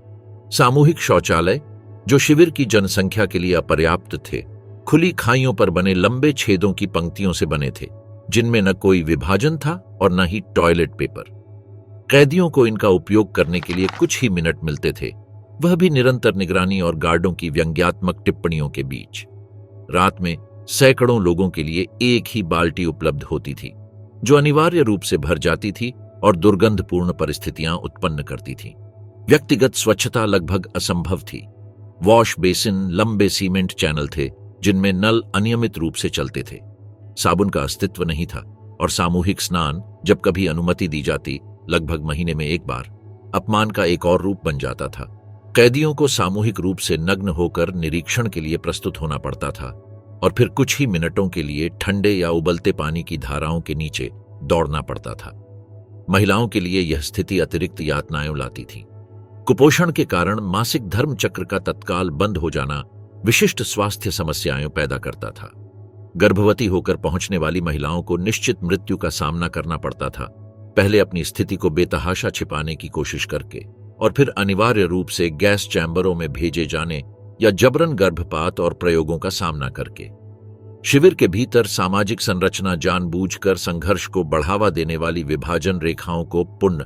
Speaker 1: सामूहिक शौचालय, जो शिविर की जनसंख्या के लिए अपर्याप्त थे, खुली खाइयों पर बने लंबे छेदों की पंक्तियों से बने थे, जिनमें न कोई विभाजन था और न ही टॉयलेट पेपर। कैदियों को इनका उपयोग करने के लिए कुछ ही मिनट मिलते थे, वह भी निरंतर निगरानी और गार्डों की व्यंग्यात्मक टिप्पणियों के बीच। रात में सैकड़ों लोगों के लिए एक ही बाल्टी उपलब्ध होती थी, जो अनिवार्य रूप से भर जाती थी और दुर्गंधपूर्ण परिस्थितियां उत्पन्न करती थी। व्यक्तिगत स्वच्छता लगभग असंभव थी। वॉश बेसिन लंबे सीमेंट चैनल थे, जिनमें नल अनियमित रूप से चलते थे। साबुन का अस्तित्व नहीं था और सामूहिक स्नान, जब कभी अनुमति दी जाती, लगभग महीने में एक बार, अपमान का एक और रूप बन जाता था। कैदियों को सामूहिक रूप से नग्न होकर निरीक्षण के लिए प्रस्तुत होना पड़ता था और फिर कुछ ही मिनटों के लिए ठंडे या उबलते पानी की धाराओं के नीचे दौड़ना पड़ता था। महिलाओं के लिए यह स्थिति अतिरिक्त यातनाएं लाती थी। कुपोषण के कारण मासिक धर्म चक्र का तत्काल बंद हो जाना विशिष्ट स्वास्थ्य समस्याएं पैदा करता था। गर्भवती होकर पहुंचने वाली महिलाओं को निश्चित मृत्यु का सामना करना पड़ता था, पहले अपनी स्थिति को बेतहाशा छिपाने की कोशिश करके और फिर अनिवार्य रूप से गैस चैम्बरों में भेजे जाने या जबरन गर्भपात और प्रयोगों का सामना करके। शिविर के भीतर सामाजिक संरचना जानबूझकर संघर्ष को बढ़ावा देने वाली विभाजन रेखाओं को पुनः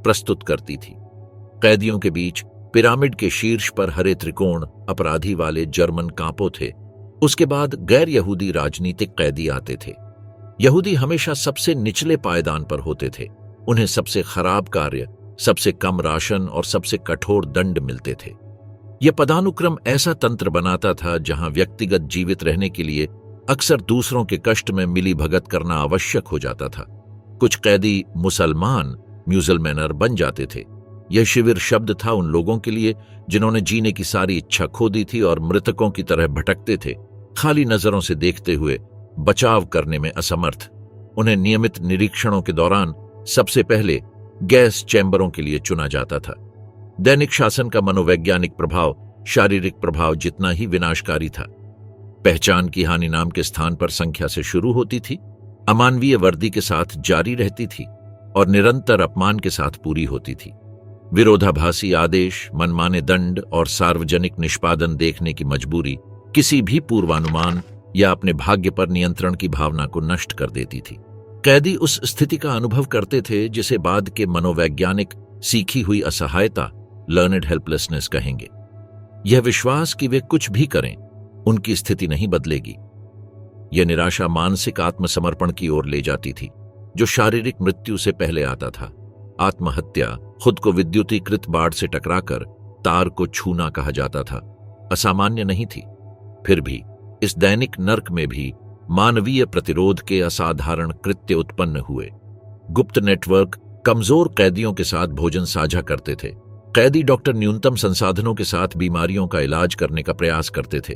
Speaker 1: प्रस्तुत करती थी। कैदियों के बीच पिरामिड के शीर्ष पर हरे त्रिकोण अपराधी वाले जर्मन कांपो थे। उसके बाद गैर यहूदी राजनीतिक कैदी आते थे। यहूदी हमेशा सबसे निचले पायदान पर होते थे। उन्हें सबसे खराब कार्य, सबसे कम राशन और सबसे कठोर दंड मिलते थे। यह पदानुक्रम ऐसा तंत्र बनाता था जहां व्यक्तिगत जीवित रहने के लिए अक्सर दूसरों के कष्ट में मिली भगत करना आवश्यक हो जाता था। कुछ कैदी मुसलमान म्यूजलमैनर बन जाते थे, यह शिविर शब्द था उन लोगों के लिए जिन्होंने जीने की सारी इच्छा खो दी थी और मृतकों की तरह भटकते थे, खाली नजरों से देखते हुए, बचाव करने में असमर्थ। उन्हें नियमित निरीक्षणों के दौरान सबसे पहले गैस चैम्बरों के लिए चुना जाता था। दैनिक शासन का मनोवैज्ञानिक प्रभाव शारीरिक प्रभाव जितना ही विनाशकारी था। पहचान की हानि नाम के स्थान पर संख्या से शुरू होती थी, अमानवीय वर्दी के साथ जारी रहती थी और निरंतर अपमान के साथ पूरी होती थी। विरोधाभासी आदेश, मनमाने दंड और सार्वजनिक निष्पादन देखने की मजबूरी किसी भी पूर्वानुमान या अपने भाग्य पर नियंत्रण की भावना को नष्ट कर देती थी। कैदी उस स्थिति का अनुभव करते थे जिसे बाद के मनोवैज्ञानिक सीखी हुई असहायता, लर्नड हेल्पलेसनेस कहेंगे। यह विश्वास कि वे कुछ भी करें, उनकी स्थिति नहीं बदलेगी। यह निराशा मानसिक आत्मसमर्पण की ओर ले जाती थी, जो शारीरिक मृत्यु से पहले आता था। आत्महत्या खुद को विद्युतीकृत बाड़ से टकराकर तार को छूना कहा जाता था, असामान्य नहीं थी। फिर भी इस दैनिक नर्क में भी मानवीय प्रतिरोध के असाधारण कृत्य उत्पन्न हुए। गुप्त नेटवर्क कमजोर कैदियों के साथ भोजन साझा करते थे। कैदी डॉक्टर न्यूनतम संसाधनों के साथ बीमारियों का इलाज करने का प्रयास करते थे।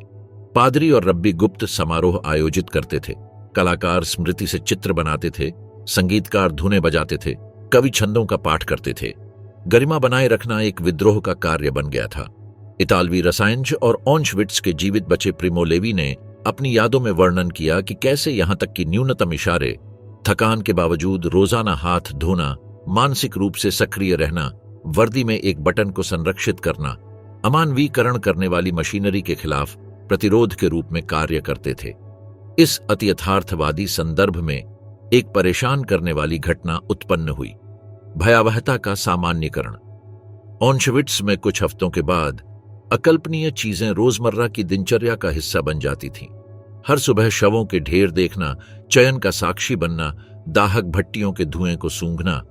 Speaker 1: पादरी और रब्बी गुप्त समारोह आयोजित करते थे। कलाकार स्मृति से चित्र बनाते थे, संगीतकार धुनें बजाते थे, कवि छंदों का पाठ करते थे। गरिमा बनाए रखना एक विद्रोह का कार्य बन गया था। इतालवी रसायनज और ऑन्शविट्स के जीवित बचे प्रिमो लेवी ने अपनी यादों में वर्णन किया कि कैसे यहां तक कि न्यूनतम इशारे, थकान के बावजूद रोजाना हाथ धोना, मानसिक रूप से सक्रिय रहना, वर्दी में एक बटन को संरक्षित करना, अमानवीकरण करने वाली मशीनरी के खिलाफ प्रतिरोध के रूप में कार्य करते थे। इस अतियथार्थवादी संदर्भ में एक परेशान करने वाली घटना उत्पन्न हुई, भयावहता का सामान्यकरण। ऑन्शविट्स में कुछ हफ्तों के बाद अकल्पनीय चीजें रोजमर्रा की दिनचर्या का हिस्सा बन जाती थीं। हर सुबह शवों के ढेर देखना, चयन का साक्षी बनना, दाहक भट्टियों के धुएं को सूंघना,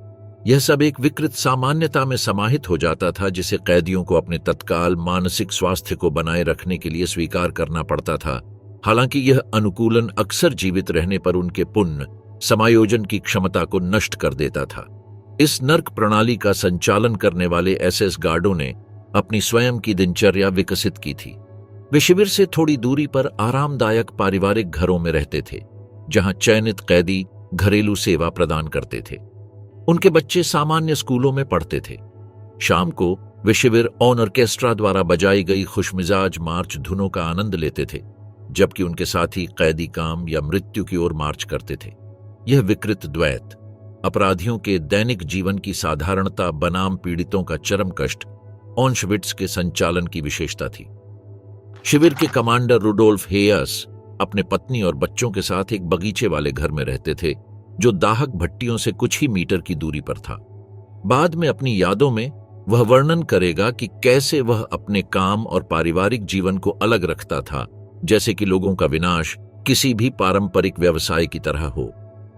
Speaker 1: यह सब एक विकृत सामान्यता में समाहित हो जाता था जिसे कैदियों को अपने तत्काल मानसिक स्वास्थ्य को बनाए रखने के लिए स्वीकार करना पड़ता था। हालांकि यह अनुकूलन अक्सर जीवित रहने पर उनके पुण्य समायोजन की क्षमता को नष्ट कर देता था। इस नर्क प्रणाली का संचालन करने वाले एसएस गार्डों ने अपनी स्वयं की दिनचर्या विकसित की थी। वे शिविर से थोड़ी दूरी पर आरामदायक पारिवारिक घरों में रहते थे, जहां चयनित कैदी घरेलू सेवा प्रदान करते थे। उनके बच्चे सामान्य स्कूलों में पढ़ते थे। शाम को वे शिविर ऑन ऑर्केस्ट्रा द्वारा बजाई गई खुशमिजाज मार्च धुनों का आनंद लेते थे, जबकि उनके साथी कैदी काम या मृत्यु की ओर मार्च करते थे। यह विकृत द्वैत, अपराधियों के दैनिक जीवन की साधारणता बनाम पीड़ितों का चरम कष्ट, ऑन्शविट्स के संचालन की विशेषता थी। शिविर के कमांडर रुडोल्फ हेयस अपने पत्नी और बच्चों के साथ एक बगीचे वाले घर में रहते थे, जो दाहक भट्टियों से कुछ ही मीटर की दूरी पर था। बाद में अपनी यादों में वह वर्णन करेगा कि कैसे वह अपने काम और पारिवारिक जीवन को अलग रखता था, जैसे कि लोगों का विनाश किसी भी पारंपरिक व्यवसाय की तरह हो।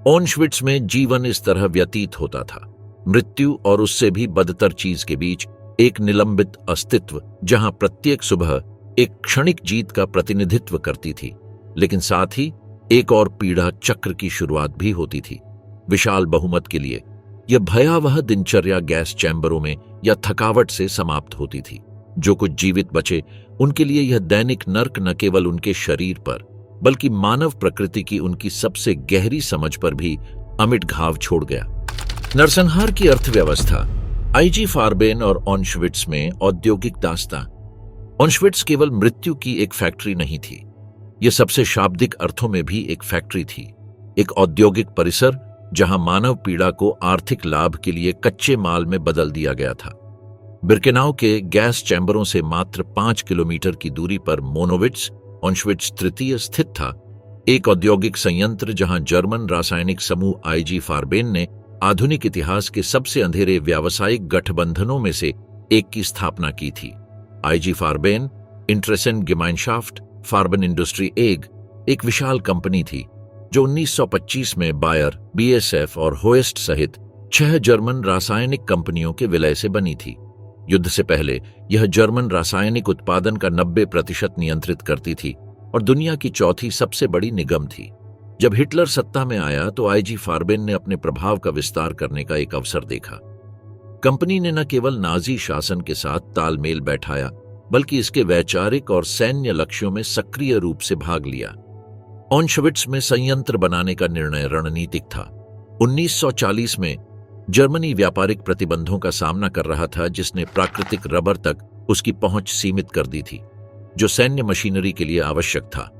Speaker 1: ऑन्शविट्स में जीवन इस तरह व्यतीत होता था, मृत्यु और उससे भी बदतर चीज के बीच एक निलंबित अस्तित्व, जहां प्रत्येक सुबह एक क्षणिक जीत का प्रतिनिधित्व करती थी, लेकिन साथ ही एक और पीड़ा चक्र की शुरुआत भी होती थी। विशाल बहुमत के लिए यह भयावह दिनचर्या गैस चैम्बरों में या थकावट से समाप्त होती थी। जो कुछ जीवित बचे, उनके लिए यह दैनिक नर्क न केवल उनके शरीर पर, बल्कि मानव प्रकृति की उनकी सबसे गहरी समझ पर भी अमिट घाव छोड़ गया। नरसंहार की अर्थव्यवस्था। आईजी फारबेन और ऑन्शविट्स में औद्योगिक दास्तां। ऑन्शविट्स केवल मृत्यु की एक फैक्ट्री नहीं थी, यह सबसे शाब्दिक अर्थों में भी एक फैक्ट्री थी, एक औद्योगिक परिसर जहां मानव पीड़ा को आर्थिक लाभ के लिए कच्चे माल में बदल दिया गया था। बिर्केनाउ के गैस चैम्बरों से मात्र 5 किलोमीटर की दूरी पर मोनोविट्स, ऑन्शविट्स तृतीय स्थित था, एक औद्योगिक संयंत्र जहां जर्मन रासायनिक समूह आईजी फारबेन ने आधुनिक इतिहास के सबसे अंधेरे व्यावसायिक गठबंधनों में से एक की स्थापना की थी। आईजी फारबेन इंटरेसेंट गेमाइनशाफ्ट फार्बन इंडस्ट्री एग एक विशाल कंपनी थी जो 1925 में बायर, बीएसएफ और होएस्ट सहित 6 जर्मन रासायनिक कंपनियों के विलय से बनी थी। युद्ध से पहले यह जर्मन रासायनिक उत्पादन का 90% नियंत्रित करती थी और दुनिया की चौथी सबसे बड़ी निगम थी। जब हिटलर सत्ता में आया तो आईजी फारबेन ने अपने प्रभाव का विस्तार करने का एक अवसर देखा। कंपनी ने न केवल नाजी शासन के साथ तालमेल बैठाया, बल्कि इसके वैचारिक और सैन्य लक्ष्यों में सक्रिय रूप से भाग लिया। ऑशविट्ज में संयंत्र बनाने का निर्णय रणनीतिक था। 1940 में जर्मनी व्यापारिक प्रतिबंधों का सामना कर रहा था, जिसने प्राकृतिक रबर तक उसकी पहुंच सीमित कर दी थी, जो सैन्य मशीनरी के लिए आवश्यक था।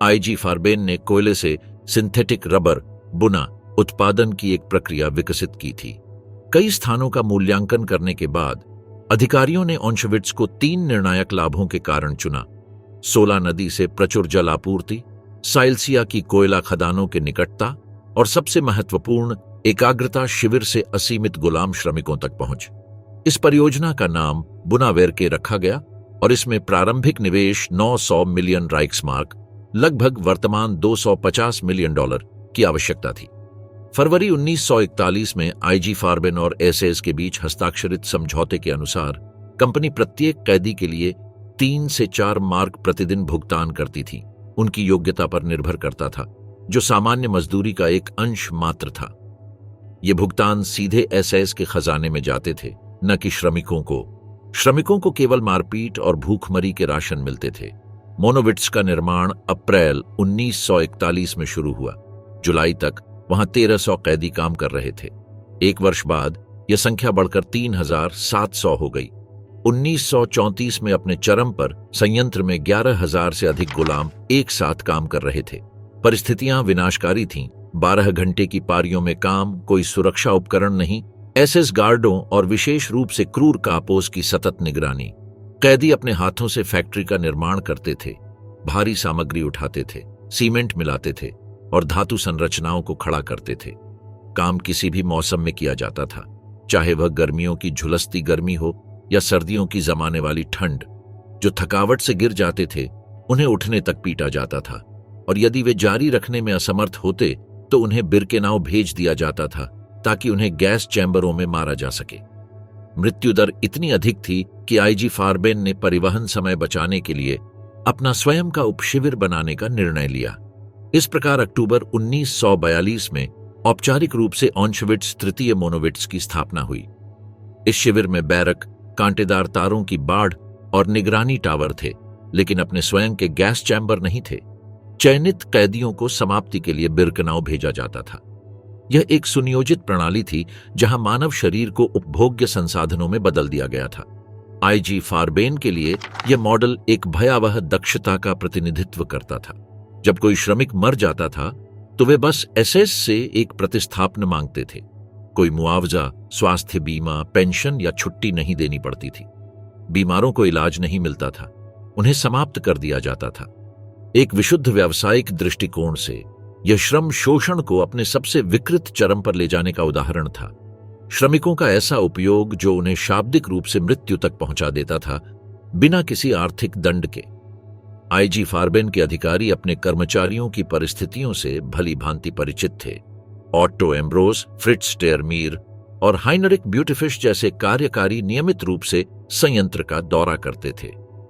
Speaker 1: आईजी फार्बेन ने कोयले से सिंथेटिक रबर बुना उत्पादन की एक प्रक्रिया विकसित की थी। कई स्थानों का मूल्यांकन करने के बाद अधिकारियों ने ऑशविट्ज को 3 निर्णायक लाभों के कारण चुना: सोला नदी से प्रचुर जल आपूर्ति, साइलसिया की कोयला खदानों के निकटता और सबसे महत्वपूर्ण एकाग्रता शिविर से असीमित गुलाम श्रमिकों तक पहुंच। इस परियोजना का नाम बुनावेरके रखा गया और इसमें प्रारंभिक निवेश 900 मिलियन राइक्समार्क, लगभग वर्तमान $250 मिलियन की आवश्यकता थी। फरवरी 1941 में आईजी फार्बेन और एसएस के बीच हस्ताक्षरित समझौते के अनुसार कंपनी प्रत्येक कैदी के लिए 3 से 4 मार्क प्रतिदिन भुगतान करती थी। उनकी योग्यता पर निर्भर करता था, जो सामान्य मजदूरी का एक अंश मात्र था। ये भुगतान सीधे एसएस के खजाने में जाते थे, न कि श्रमिकों को। श्रमिकों को केवल मारपीट और भूखमरी के राशन मिलते थे। मोनोविट्ज का निर्माण अप्रैल 1941 में शुरू हुआ। जुलाई तक वहां 1300 कैदी काम कर रहे थे। 1 वर्ष बाद यह संख्या बढ़कर 3700 हो गई। 1934 में अपने चरम पर संयंत्र में 11,000 से अधिक गुलाम एक साथ काम कर रहे थे। परिस्थितियां विनाशकारी थीं। 12 घंटे की पारियों में काम, कोई सुरक्षा उपकरण नहीं, एसएस गार्डों और विशेष रूप से क्रूर कापोस की सतत निगरानी। कैदी अपने हाथों से फैक्ट्री का निर्माण करते थे, भारी सामग्री उठाते थे, सीमेंट मिलाते थे और धातु संरचनाओं को खड़ा करते थे। काम किसी भी मौसम में किया जाता था, चाहे वह गर्मियों की झुलसती गर्मी हो या सर्दियों की जमाने वाली ठंड। जो थकावट से गिर जाते थे उन्हें उठने तक पीटा जाता था, और यदि वे जारी रखने में असमर्थ होते तो उन्हें बिरकेनाउ भेज दिया जाता था ताकि उन्हें गैस चैम्बरों में मारा जा सके। मृत्यु दर इतनी अधिक थी कि आईजी फार्बेन ने परिवहन समय बचाने के लिए अपना स्वयं का उपशिविर बनाने का निर्णय लिया। इस प्रकार अक्टूबर 1942 में औपचारिक रूप से ऑशविट्ज तृतीय मोनोविट्ज की स्थापना हुई। इस शिविर में बैरक, कांटेदार तारों की बाढ़ और निगरानी टावर थे, लेकिन अपने स्वयं के गैस चैम्बर नहीं थे। चयनित कैदियों को समाप्ति के लिए बिरकेनाउ भेजा जाता था। यह एक सुनियोजित प्रणाली थी जहां मानव शरीर को उपभोग्य संसाधनों में बदल दिया गया था। आईजी फार्बेन के लिए यह मॉडल एक भयावह दक्षता का प्रतिनिधित्व करता था। जब कोई श्रमिक मर जाता था तो वे बस एसएस से एक प्रतिस्थापन मांगते थे। कोई मुआवजा, स्वास्थ्य बीमा, पेंशन या छुट्टी नहीं देनी पड़ती थी। बीमारों को इलाज नहीं मिलता था, उन्हें समाप्त कर दिया जाता था। एक विशुद्ध व्यावसायिक दृष्टिकोण से यह श्रम शोषण को अपने सबसे विकृत चरम पर ले जाने का उदाहरण था। श्रमिकों का ऐसा उपयोग जो उन्हें शाब्दिक रूप से मृत्यु तक पहुंचा देता था, बिना किसी आर्थिक दंड के। आईजी फार्बेन के अधिकारी अपने कर्मचारियों की परिस्थितियों से भली भांति परिचित थे। ऑट्टो एम्ब्रोस, फ्रिट्ज टेरमीर और हाइनरिक ब्यूटीफिश जैसे कार्यकारी नियमित रूप से संयंत्र का दौरा करते थे।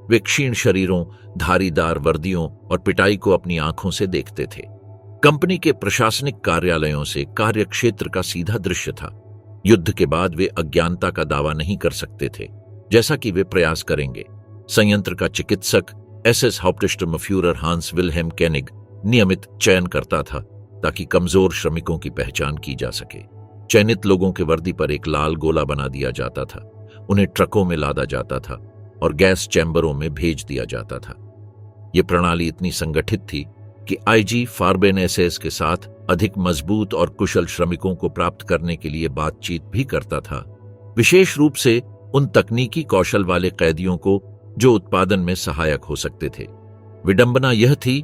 Speaker 1: वे क्षीण शरीरों, धारीदार वर्दियों और पिटाई को अपनी आंखों से देखते थे। कंपनी के प्रशासनिक कार्यालयों से कार्यक्षेत्र का सीधा दृश्य था। युद्ध के बाद वे अज्ञानता का दावा नहीं कर सकते थे, जैसा कि वे प्रयास करेंगे। संयंत्र का चिकित्सक एसएस हाउप्टस्टर्मफ्यूरर हांस विल्हेम केनिग नियमित चयन करता था ताकि कमजोर श्रमिकों की पहचान की जा सके। चयनित लोगों के वर्दी पर एक लाल गोला बना दिया जाता था, उन्हें ट्रकों में लादा जाता था और गैस चैम्बरों में भेज दिया जाता था। यह प्रणाली इतनी संगठित थी कि आईजी फार्बेन एसएस के साथ अधिक मजबूत और कुशल श्रमिकों को प्राप्त करने के लिए बातचीत भी करता था, विशेष रूप से उन तकनीकी कौशल वाले कैदियों को जो उत्पादन में सहायक हो सकते थे। विडंबना यह थी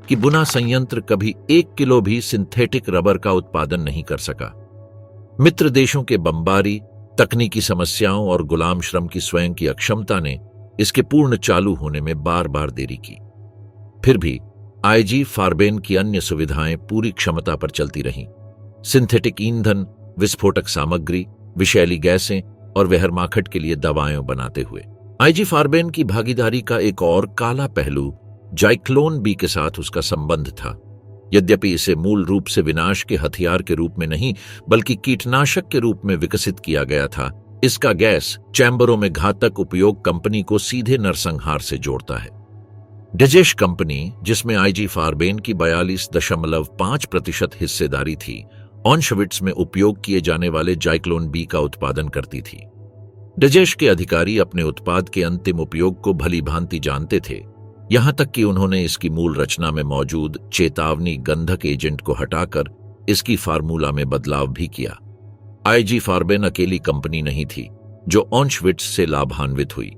Speaker 1: कि बुना संयंत्र कभी 1 किलो भी सिंथेटिक रबर का उत्पादन नहीं कर सका। मित्र देशों के बमबारी, तकनीकी समस्याओं और गुलाम श्रम की स्वयं की अक्षमता ने इसके पूर्ण चालू होने में बार बार देरी की। फिर भी आईजी फार्बेन की अन्य सुविधाएं पूरी क्षमता पर चलती रहीं। सिंथेटिक ईंधन, विस्फोटक सामग्री, विषैली गैसें और वेहरमाखट के लिए दवाएं बनाते हुए। आईजी फार्बेन की भागीदारी का एक और काला पहलू जाइक्लोन बी के साथ उसका संबंध था। यद्यपि इसे मूल रूप से विनाश के हथियार के रूप में नहीं बल्कि कीटनाशक के रूप में विकसित किया गया था, इसका गैस चैम्बरों में घातक उपयोग कंपनी को सीधे नरसंहार से जोड़ता है। डजेश कंपनी, जिसमें आईजी फारबेन की 42.5% हिस्सेदारी थी, ऑशविट्ज में उपयोग किए जाने वाले जाइक्लोन बी का उत्पादन करती थी। डजेश के अधिकारी अपने उत्पाद के अंतिम उपयोग को भली भांति जानते थे, यहां तक कि उन्होंने इसकी मूल रचना में मौजूद चेतावनी गंधक एजेंट को हटाकर इसकी फार्मूला में बदलाव भी किया। आईजी फारबेन अकेली कंपनी नहीं थी जो ऑशविट्ज से लाभान्वित हुई।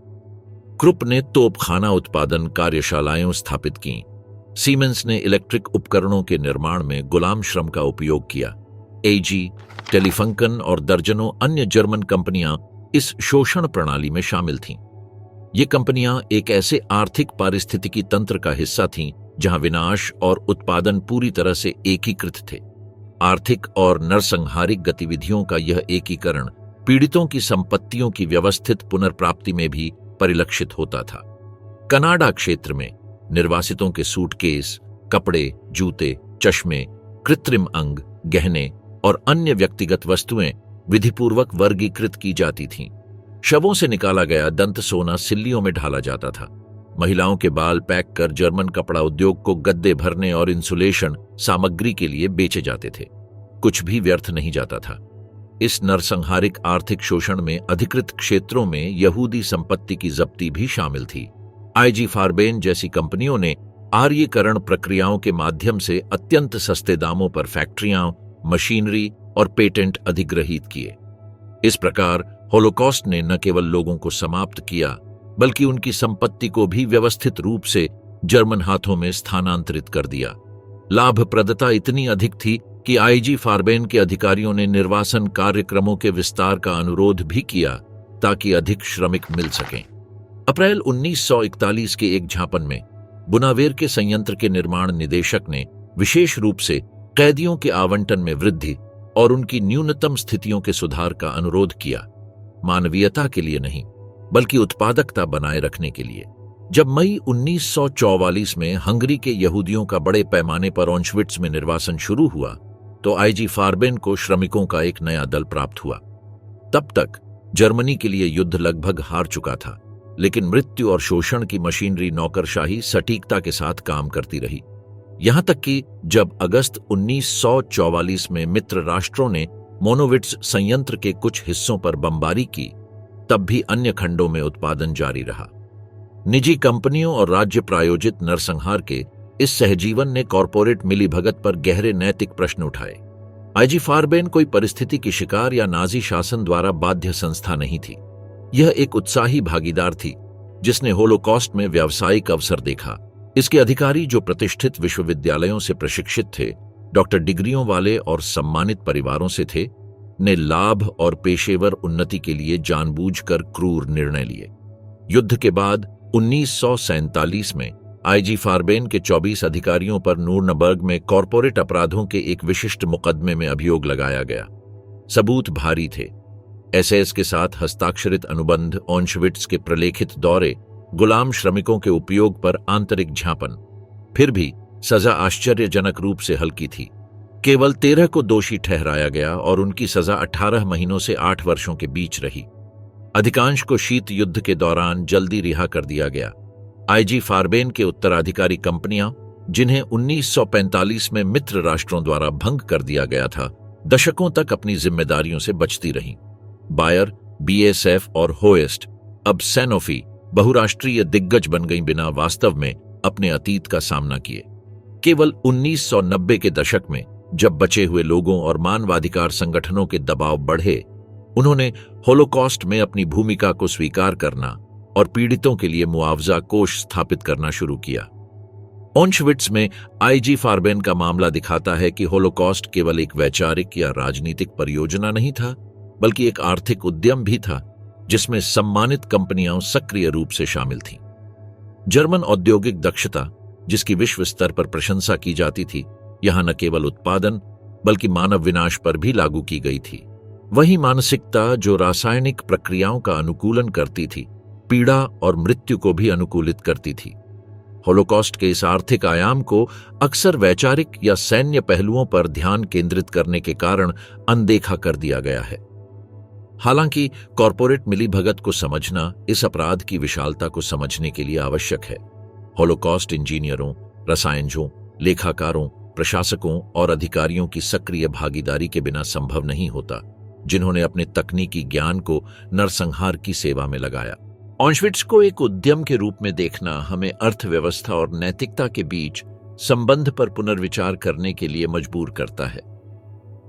Speaker 1: क्रुप ने तोपखाना उत्पादन कार्यशालाएं स्थापित की। सीमेंस ने इलेक्ट्रिक उपकरणों के निर्माण में गुलाम श्रम का उपयोग किया। एजी, टेलीफंकन और दर्जनों अन्य जर्मन कंपनियां इस शोषण प्रणाली में शामिल थीं। ये कंपनियां एक ऐसे आर्थिक पारिस्थितिकी तंत्र का हिस्सा थीं जहां विनाश और उत्पादन पूरी तरह से एकीकृत थे। आर्थिक और नरसंहारिक गतिविधियों का यह एकीकरण पीड़ितों की संपत्तियों की व्यवस्थित पुनर्प्राप्ति में भी परिलक्षित होता था। कनाडा क्षेत्र में निर्वासितों के सूटकेस, कपड़े, जूते, चश्मे, कृत्रिम अंग, गहने और अन्य व्यक्तिगत वस्तुएं विधिपूर्वक वर्गीकृत की जाती थीं। शवों से निकाला गया दंत सोना सिल्लियों में ढाला जाता था। महिलाओं के बाल पैक कर जर्मन कपड़ा उद्योग को गद्दे भरने और इंसुलेशन सामग्री के लिए बेचे जाते थे। कुछ भी व्यर्थ नहीं जाता था। इस नरसंहारिक आर्थिक शोषण में अधिकृत क्षेत्रों में यहूदी संपत्ति की जब्ती भी शामिल थी। आईजी फारबेन जैसी कंपनियों ने आर्यीकरण प्रक्रियाओं के माध्यम से अत्यंत सस्ते दामों पर फैक्ट्रियां, मशीनरी और पेटेंट अधिग्रहित किए। इस प्रकार होलोकॉस्ट ने न केवल लोगों को समाप्त किया, बल्कि उनकी संपत्ति को भी व्यवस्थित रूप से जर्मन हाथों में स्थानांतरित कर दिया। लाभप्रदता इतनी अधिक थी कि आईजी फारबेन के अधिकारियों ने निर्वासन कार्यक्रमों के विस्तार का अनुरोध भी किया ताकि अधिक श्रमिक मिल सकें। अप्रैल 1941 के एक ज्ञापन में बुनावेर के संयंत्र के निर्माण निदेशक ने विशेष रूप से कैदियों के आवंटन में वृद्धि और उनकी न्यूनतम स्थितियों के सुधार का अनुरोध किया, मानवीयता के लिए नहीं बल्कि उत्पादकता बनाए रखने के लिए। जब मई 1944 में हंगरी के यहूदियों का बड़े पैमाने पर ऑशविट्ज में निर्वासन शुरू हुआ, तो आईजी फारबेन को श्रमिकों का एक नया दल प्राप्त हुआ। तब तक जर्मनी के लिए युद्ध लगभग हार चुका था, लेकिन मृत्यु और शोषण की मशीनरी नौकरशाही सटीकता के साथ काम करती रही। यहां तक कि जब अगस्त 1944 में मित्र राष्ट्रों ने मोनोविट्ज संयंत्र के कुछ हिस्सों पर बमबारी की, तब भी अन्य खंडों में उत्पादन जारी रहा। निजी कंपनियों और राज्य प्रायोजित नरसंहार के इस सहजीवन ने कॉरपोरेट मिलीभगत पर गहरे नैतिक प्रश्न उठाए। आईजी फारबेन कोई परिस्थिति की शिकार या नाजी शासन द्वारा बाध्य संस्था नहीं थी। यह एक उत्साही भागीदार थी जिसने होलोकॉस्ट में व्यावसायिक अवसर देखा। इसके अधिकारी, जो प्रतिष्ठित विश्वविद्यालयों से प्रशिक्षित थे, डॉक्टर डिग्रियों वाले और सम्मानित परिवारों से थे, ने लाभ और पेशेवर उन्नति के लिए जानबूझकर क्रूर निर्णय लिए। युद्ध के बाद 1947 में आईजी फारबेन के 24 अधिकारियों पर नूर्नबर्ग में कॉरपोरेट अपराधों के एक विशिष्ट मुकदमे में अभियोग लगाया गया। सबूत भारी थे। एसएस के साथ हस्ताक्षरित अनुबंध, ऑशविट्ज के प्रलेखित दौरे, गुलाम श्रमिकों के उपयोग पर आंतरिक ज्ञापन। फिर भी सजा आश्चर्यजनक रूप से हल्की थी। केवल 13 को दोषी ठहराया गया और उनकी सजा 18 महीनों से 8 वर्षों के बीच रही। अधिकांश को शीत युद्ध के दौरान जल्दी रिहा कर दिया गया। आईजी फारबेन के उत्तराधिकारी कंपनियां, जिन्हें 1945 में मित्र राष्ट्रों द्वारा भंग कर दिया गया था, दशकों तक अपनी जिम्मेदारियों से बचती रहीं। बायर, बीएसएफ और होएस्ट, अब सैनोफी, बहुराष्ट्रीय दिग्गज बन गई बिना वास्तव में अपने अतीत का सामना किए। केवल 1990 के दशक में, जब बचे हुए लोगों और मानवाधिकार संगठनों के दबाव बढ़े, उन्होंने होलोकॉस्ट में अपनी भूमिका को स्वीकार करना और पीड़ितों के लिए मुआवजा कोष स्थापित करना शुरू किया। ऑशविट्ज में आईजी फारबेन का मामला दिखाता है कि होलोकॉस्ट केवल एक वैचारिक या राजनीतिक परियोजना नहीं था, बल्कि एक आर्थिक उद्यम भी था जिसमें सम्मानित कंपनियां सक्रिय रूप से शामिल थीं। जर्मन औद्योगिक दक्षता, जिसकी विश्व स्तर पर प्रशंसा की जाती थी, यहां न केवल उत्पादन बल्कि मानव विनाश पर भी लागू की गई थी। वही मानसिकता जो रासायनिक प्रक्रियाओं का अनुकूलन करती थी, पीड़ा और मृत्यु को भी अनुकूलित करती थी। होलोकॉस्ट के इस आर्थिक आयाम को अक्सर वैचारिक या सैन्य पहलुओं पर ध्यान केंद्रित करने के कारण अनदेखा कर दिया गया है। हालांकि कॉरपोरेट मिलीभगत को समझना इस अपराध की विशालता को समझने के लिए आवश्यक है। हॉलोकॉस्ट इंजीनियरों, रसायनजों, लेखाकारों, प्रशासकों और अधिकारियों की सक्रिय भागीदारी के बिना संभव नहीं होता, जिन्होंने अपने तकनीकी ज्ञान को नरसंहार की सेवा में लगाया। ऑशविट्ज को एक उद्यम के रूप में देखना हमें अर्थव्यवस्था और नैतिकता के बीच संबंध पर पुनर्विचार करने के लिए मजबूर करता है।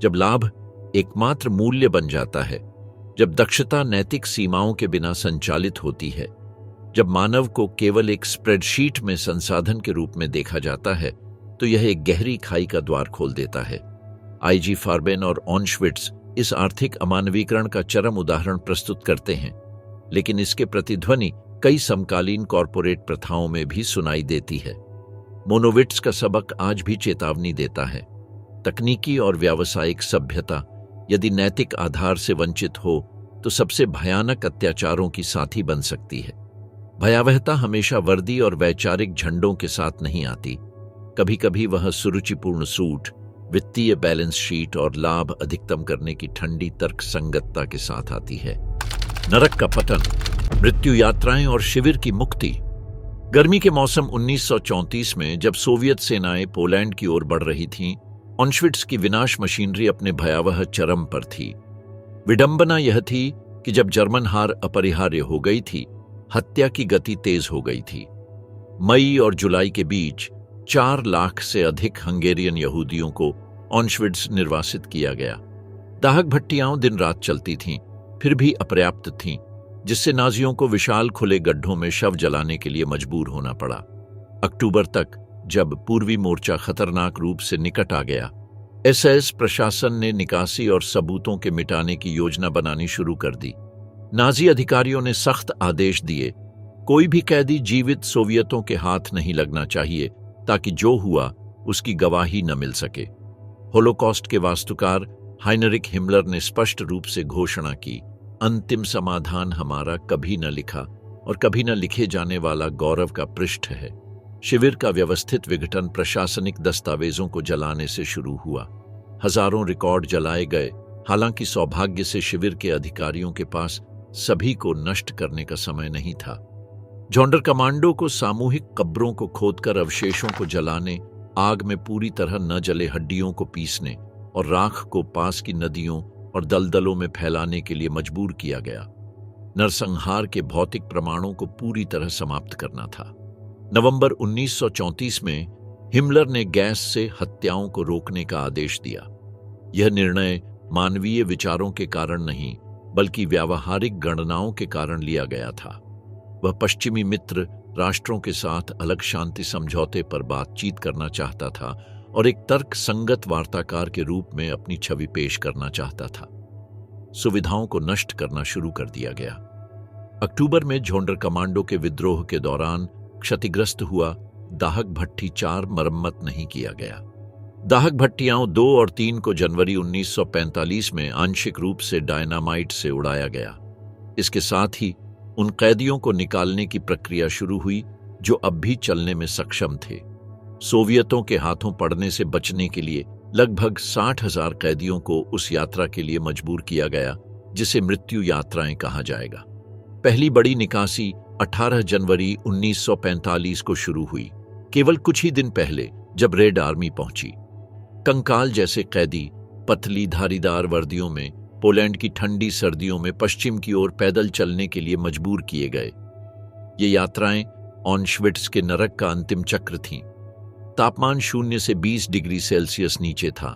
Speaker 1: जब लाभ एकमात्र मूल्य बन जाता है, जब दक्षता नैतिक सीमाओं के बिना संचालित होती है, जब मानव को केवल एक स्प्रेडशीट में संसाधन के रूप में देखा जाता है, तो यह एक गहरी खाई का द्वार खोल देता है। आईजी फार्बेन और ऑशविट्ज इस आर्थिक अमानवीकरण का चरम उदाहरण प्रस्तुत करते हैं, लेकिन इसके प्रतिध्वनि कई समकालीन कॉरपोरेट प्रथाओं में भी सुनाई देती है। मोनोविट्स का सबक आज भी चेतावनी देता है। तकनीकी और व्यावसायिक सभ्यता यदि नैतिक आधार से वंचित हो तो सबसे भयानक अत्याचारों की साथी बन सकती है। भयावहता हमेशा वर्दी और वैचारिक झंडों के साथ नहीं आती। कभी कभी वह सुरुचिपूर्ण सूट, वित्तीय बैलेंस शीट और लाभ अधिकतम करने की ठंडी तर्कसंगतता के साथ आती है। नरक का पतन, मृत्यु यात्राएं और शिविर की मुक्ति। गर्मी के मौसम 1934 में जब सोवियत सेनाएं पोलैंड की ओर बढ़ रही थीं, ऑशविट्ज की विनाश मशीनरी अपने भयावह चरम पर थी। विडंबना यह थी कि जब जर्मन हार अपरिहार्य हो गई थी, हत्या की गति तेज हो गई थी। मई और जुलाई के बीच 4 लाख से अधिक हंगेरियन यहूदियों को ऑशविट्ज निर्वासित किया गया। दाहक भट्टियां दिन रात चलती थीं, फिर भी अपर्याप्त थीं, जिससे नाजियों को विशाल खुले गड्ढों में शव जलाने के लिए मजबूर होना पड़ा। अक्टूबर तक, जब पूर्वी मोर्चा खतरनाक रूप से निकट आ गया, एसएस प्रशासन ने निकासी और सबूतों के मिटाने की योजना बनानी शुरू कर दी। नाजी अधिकारियों ने सख्त आदेश दिए, कोई भी कैदी जीवित सोवियतों के हाथ नहीं लगना चाहिए, ताकि जो हुआ उसकी गवाही न मिल सके। होलोकॉस्ट के वास्तुकार हाइनरिक हिमलर ने स्पष्ट रूप से घोषणा की, अंतिम समाधान हमारा कभी न लिखा और कभी न लिखे जाने वाला गौरव का पृष्ठ है। शिविर का व्यवस्थित विघटन प्रशासनिक दस्तावेजों को जलाने से शुरू हुआ। हजारों रिकॉर्ड जलाए गए। हालांकि सौभाग्य से शिविर के अधिकारियों के पास सभी को नष्ट करने का समय नहीं था। जॉन्डर कमांडो को सामूहिक कब्रों को खोदकर अवशेषों को जलाने, आग में पूरी तरह न जले हड्डियों को पीसने और राख को पास की नदियों और दलदलों में फैलाने के लिए मजबूर किया गया। नरसंहार के भौतिक प्रमाणों को पूरी तरह समाप्त करना था। नवंबर 1934 में हिमलर ने गैस से हत्याओं को रोकने का आदेश दिया। यह निर्णय मानवीय विचारों के कारण नहीं, बल्कि व्यावहारिक गणनाओं के कारण लिया गया था। वह पश्चिमी मित्र राष्ट्रों के साथ अलग शांति समझौते पर बातचीत करना चाहता था और एक तर्क संगत वार्ताकार के रूप में अपनी छवि पेश करना चाहता था। सुविधाओं को नष्ट करना शुरू कर दिया गया। अक्टूबर में झोंडर कमांडो के विद्रोह के दौरान क्षतिग्रस्त हुआ दाहक भट्टी 4 मरम्मत नहीं किया गया। दाहक भट्टियां 2 और 3 को जनवरी 1945 में आंशिक रूप से डायनामाइट से उड़ाया गया। इसके साथ ही उन कैदियों को निकालने की प्रक्रिया शुरू हुई जो अब भी चलने में सक्षम थे। सोवियतों के हाथों पड़ने से बचने के लिए लगभग 60,000 कैदियों को उस यात्रा के लिए मजबूर किया गया जिसे मृत्यु यात्राएं कहा जाएगा। पहली बड़ी निकासी 18 जनवरी 1945 को शुरू हुई, केवल कुछ ही दिन पहले जब रेड आर्मी पहुंची। कंकाल जैसे कैदी पतली धारीदार वर्दियों में पोलैंड की ठंडी सर्दियों में पश्चिम की ओर पैदल चलने के लिए मजबूर किए गए। ये यात्राएं ऑशविट्ज के नरक का अंतिम चक्र थीं। तापमान 0 से 20 डिग्री सेल्सियस नीचे था।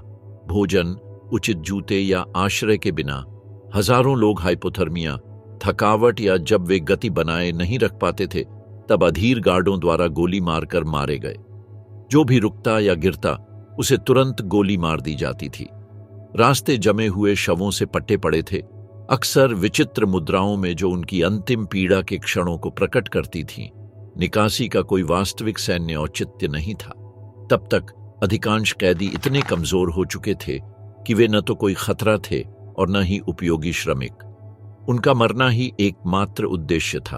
Speaker 1: भोजन, उचित जूते या आश्रय के बिना हजारों लोग हाइपोथर्मिया, थकावट या जब वे गति बनाए नहीं रख पाते थे तब अधीर गार्डों द्वारा गोली मारकर मारे गए। जो भी रुकता या गिरता उसे तुरंत गोली मार दी जाती थी। रास्ते जमे हुए शवों से पट्टे पड़े थे, अक्सर विचित्र मुद्राओं में जो उनकी अंतिम पीड़ा के क्षणों को प्रकट करती थीं। निकासी का कोई वास्तविक सैन्य औचित्य नहीं था। तब तक अधिकांश कैदी इतने कमजोर हो चुके थे कि वे न तो कोई खतरा थे और न ही उपयोगी श्रमिक। उनका मरना ही एकमात्र उद्देश्य था।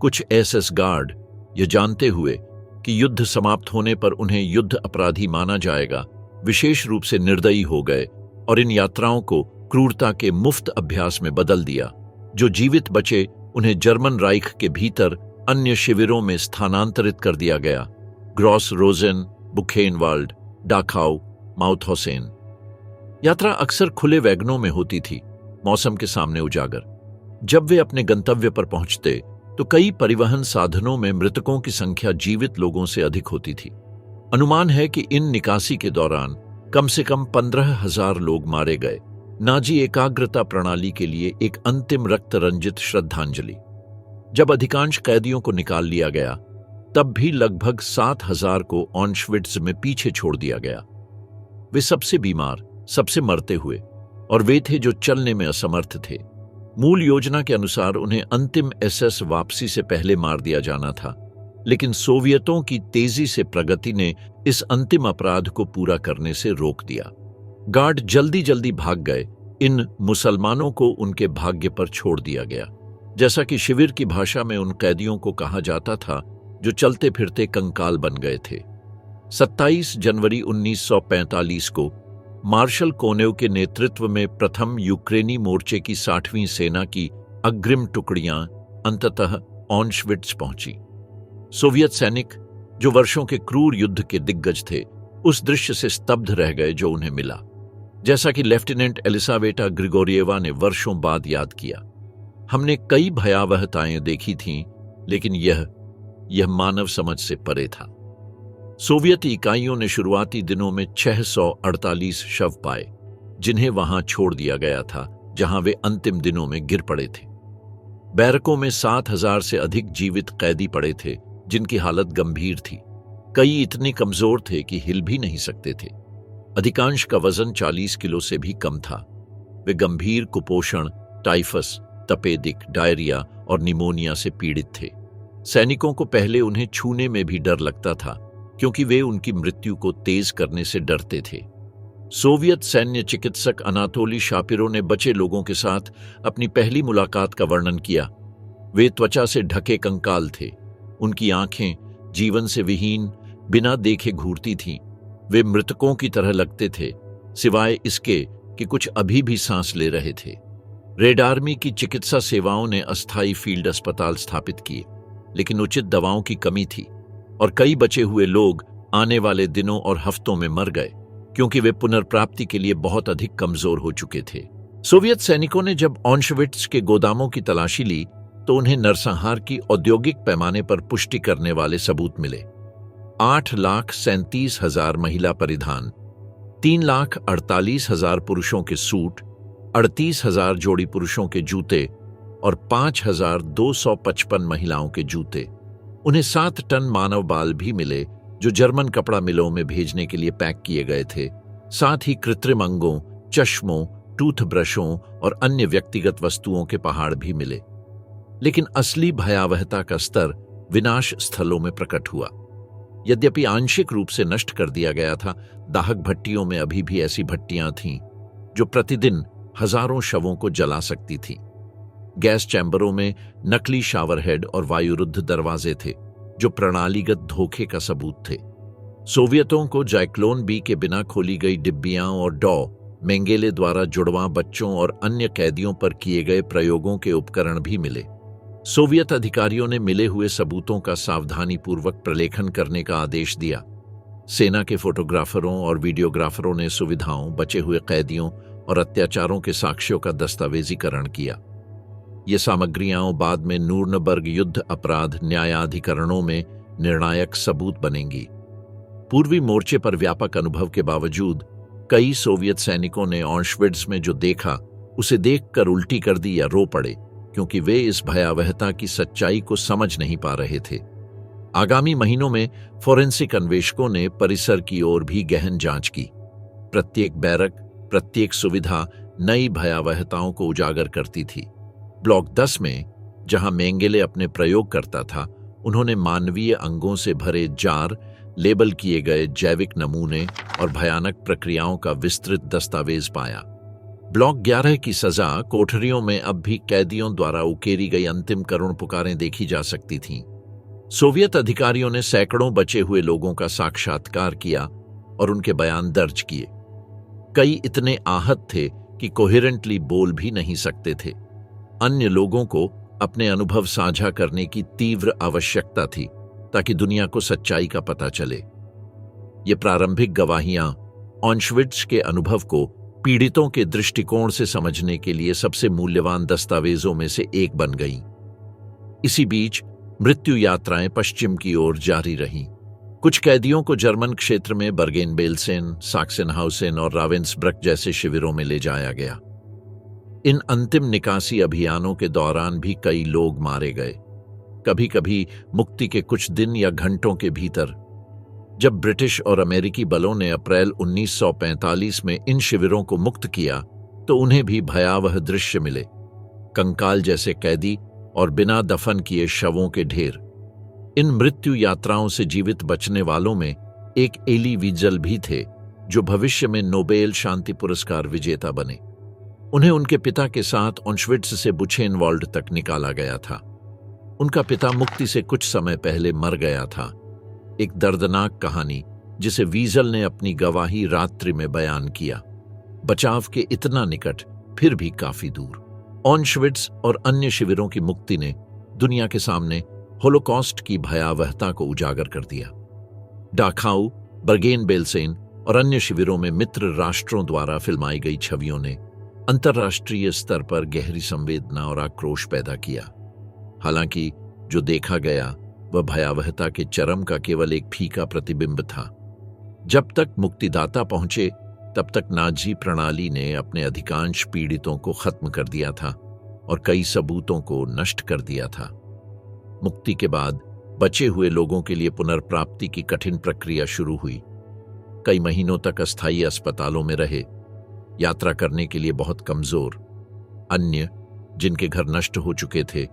Speaker 1: कुछ एसएस गार्ड यह जानते हुए कि युद्ध समाप्त होने पर उन्हें युद्ध अपराधी माना जाएगा, विशेष रूप से निर्दयी हो गए और इन यात्राओं को क्रूरता के मुफ्त अभ्यास में बदल दिया। जो जीवित बचे उन्हें जर्मन राइख के भीतर अन्य शिविरों में स्थानांतरित कर दिया गया। Gross Rosen, Buchenwald, Dachau, Mauthausen. यात्रा अक्सर खुले वैगनों में होती थी, मौसम के सामने उजागर। जब वे अपने गंतव्य पर पहुंचते तो कई परिवहन साधनों में मृतकों की संख्या जीवित लोगों से अधिक होती थी। अनुमान है कि इन निकासी के दौरान कम से कम 15,000 लोग मारे गए। नाजी एकाग्रता प्रणाली के लिए एक अंतिम रक्त रंजित श्रद्धांजलि। जब अधिकांश कैदियों को निकाल लिया गया तब भी लगभग 7,000 को ऑशविट्ज में पीछे छोड़ दिया गया। वे सबसे बीमार, सबसे मरते हुए, और वे थे जो चलने में असमर्थ थे। मूल योजना के अनुसार उन्हें अंतिम एसएस वापसी से पहले मार दिया जाना था, लेकिन सोवियतों की तेजी से प्रगति ने इस अंतिम अपराध को पूरा करने से रोक दिया। गार्ड जल्दी जल्दी भाग गए। इन मुसलमानों को उनके भाग्य पर छोड़ दिया गया, जैसा कि शिविर की भाषा में उन कैदियों को कहा जाता था जो चलते फिरते कंकाल बन गए थे। 27 जनवरी 1945 को मार्शल कोनेव के नेतृत्व में प्रथम यूक्रेनी मोर्चे की 60वीं सेना की अग्रिम टुकड़ियां अंततः ऑशविट्ज पहुंची। सोवियत सैनिक, जो वर्षों के क्रूर युद्ध के दिग्गज थे, उस दृश्य से स्तब्ध रह गए जो उन्हें मिला, जैसा कि लेफ्टिनेंट एलिसावेटा ग्रिगोरिएवा ने वर्षों बाद याद किया। हमने कई भयावहताएं देखी थीं, लेकिन यह मानव समझ से परे था। सोवियत इकाइयों ने शुरुआती दिनों में 648 शव पाए, जिन्हें वहां छोड़ दिया गया था जहां वे अंतिम दिनों में गिर पड़े थे। बैरकों में 7,000 से अधिक जीवित कैदी पड़े थे, जिनकी हालत गंभीर थी। कई इतने कमजोर थे कि हिल भी नहीं सकते थे। अधिकांश का वजन 40 किलो से भी कम था। वे गंभीर कुपोषण, टाइफस, तपेदिक, डायरिया और निमोनिया से पीड़ित थे। सैनिकों को पहले उन्हें छूने में भी डर लगता था, क्योंकि वे उनकी मृत्यु को तेज करने से डरते थे। सोवियत सैन्य चिकित्सक अनातोली शापिरो ने बचे लोगों के साथ अपनी पहली मुलाकात का वर्णन किया। वे त्वचा से ढके कंकाल थे। उनकी आंखें जीवन से विहीन, बिना देखे घूरती थीं। वे मृतकों की तरह लगते थे, सिवाय इसके कि कुछ अभी भी सांस ले रहे थे। रेड आर्मी की चिकित्सा सेवाओं ने अस्थायी फील्ड अस्पताल स्थापित किए, लेकिन उचित दवाओं की कमी थी और कई बचे हुए लोग आने वाले दिनों और हफ्तों में मर गए, क्योंकि वे पुनर्प्राप्ति के लिए बहुत अधिक कमजोर हो चुके थे। सोवियत सैनिकों ने जब ऑशविट्ज के गोदामों की तलाशी ली तो उन्हें नरसंहार की औद्योगिक पैमाने पर पुष्टि करने वाले सबूत मिले। 8,37,000 महिला परिधान, 3,48,000 पुरुषों के सूट, 38,000 जोड़ी पुरुषों के जूते और 5,255 महिलाओं के जूते। उन्हें 7 टन मानव बाल भी मिले, जो जर्मन कपड़ा मिलों में भेजने के लिए पैक किए गए थे। साथ ही कृत्रिम अंगों, चश्मों, टूथब्रशों और अन्य व्यक्तिगत वस्तुओं के पहाड़ भी मिले। लेकिन असली भयावहता का स्तर विनाश स्थलों में प्रकट हुआ। यद्यपि आंशिक रूप से नष्ट कर दिया गया था, दाहक भट्टियों में अभी भी ऐसी भट्टियां थीं जो प्रतिदिन हजारों शवों को जला सकती थीं। गैस चैम्बरों में नकली शावर हेड और वायुरुद्ध दरवाजे थे, जो प्रणालीगत धोखे का सबूत थे। सोवियतों को जाइक्लोन बी के बिना खोली गई डिब्बियां और डॉ मेंगेले द्वारा जुड़वां बच्चों और अन्य कैदियों पर किए गए प्रयोगों के उपकरण भी मिले। सोवियत अधिकारियों ने मिले हुए सबूतों का सावधानीपूर्वक प्रलेखन करने का आदेश दिया। सेना के फोटोग्राफरों और वीडियोग्राफरों ने सुविधाओं, बचे हुए कैदियों और अत्याचारों के साक्ष्यों का दस्तावेजीकरण किया। ये सामग्रियां बाद में नूर्नबर्ग युद्ध अपराध न्यायाधिकरणों में निर्णायक सबूत बनेंगी। पूर्वी मोर्चे पर व्यापक अनुभव के बावजूद कई सोवियत सैनिकों ने ऑशविट्ज में जो देखा उसे देखकर उल्टी कर दी या रो पड़े, क्योंकि वे इस भयावहता की सच्चाई को समझ नहीं पा रहे थे। आगामी महीनों में फोरेंसिक अन्वेषकों ने परिसर की ओर भी गहन जांच की। प्रत्येक बैरक, प्रत्येक सुविधा नई भयावहताओं को उजागर करती थी। ब्लॉक 10 में, जहां मेंगेले अपने प्रयोग करता था, उन्होंने मानवीय अंगों से भरे जार, लेबल किए गए जैविक नमूने और भयानक प्रक्रियाओं का विस्तृत दस्तावेज पाया। ब्लॉक 11 की सजा कोठरियों में अब भी कैदियों द्वारा उकेरी गई अंतिम करुण पुकारें देखी जा सकती थीं। सोवियत अधिकारियों ने सैकड़ों बचे हुए लोगों का साक्षात्कार किया और उनके बयान दर्ज किए। कई इतने आहत थे कि कोहेरेंटली बोल भी नहीं सकते थे। अन्य लोगों को अपने अनुभव साझा करने की तीव्र आवश्यकता थी ताकि दुनिया को सच्चाई का पता चले। ये प्रारंभिक गवाहियां ऑशविट्ज के अनुभव को पीड़ितों के दृष्टिकोण से समझने के लिए सबसे मूल्यवान दस्तावेजों में से एक बन गईं। इसी बीच मृत्यु यात्राएं पश्चिम की ओर जारी रहीं। कुछ कैदियों को जर्मन क्षेत्र में बर्गेन-बेल्सेन, साक्सेनहाउसेन और रावेंसब्रक जैसे शिविरों में ले जाया गया। इन अंतिम निकासी अभियानों के दौरान भी कई लोग मारे गए, कभी कभी मुक्ति के कुछ दिन या घंटों के भीतर। जब ब्रिटिश और अमेरिकी बलों ने अप्रैल 1945 में इन शिविरों को मुक्त किया तो उन्हें भी भयावह दृश्य मिले। कंकाल जैसे कैदी और बिना दफन किए शवों के ढेर। इन मृत्यु यात्राओं से जीवित बचने वालों में एक एली विज़ल भी थे जो भविष्य में नोबेल शांति पुरस्कार विजेता बने। उन्हें उनके पिता के साथ ऑशविट्ज से बुचेनवाल्ड तक निकाला गया था। उनका पिता मुक्ति से कुछ समय पहले मर गया था। एक दर्दनाक कहानी जिसे वीज़ल ने अपनी गवाही रात्रि में बयान किया। बचाव के इतना निकट फिर भी काफी दूर। ऑशविट्ज और अन्य शिविरों की मुक्ति ने दुनिया के सामने होलोकॉस्ट की भयावहता को उजागर कर दिया। डाखाऊ, बर्गेन-बेल्सेन और अन्य शिविरों में मित्र राष्ट्रों द्वारा फिल्माई गई छवियों ने अंतर्राष्ट्रीय स्तर पर गहरी संवेदना और आक्रोश पैदा किया। हालांकि जो देखा गया वह भयावहता के चरम का केवल एक फीका प्रतिबिंब था। जब तक मुक्तिदाता पहुंचे तब तक नाजी प्रणाली ने अपने अधिकांश पीड़ितों को खत्म कर दिया था और कई सबूतों को नष्ट कर दिया था। मुक्ति के बाद बचे हुए लोगों के लिए पुनर्प्राप्ति की कठिन प्रक्रिया शुरू हुई। कई महीनों तक अस्थायी अस्पतालों में रहे, यात्रा करने के लिए बहुत कमजोर। अन्य जिनके घर नष्ट हो चुके थे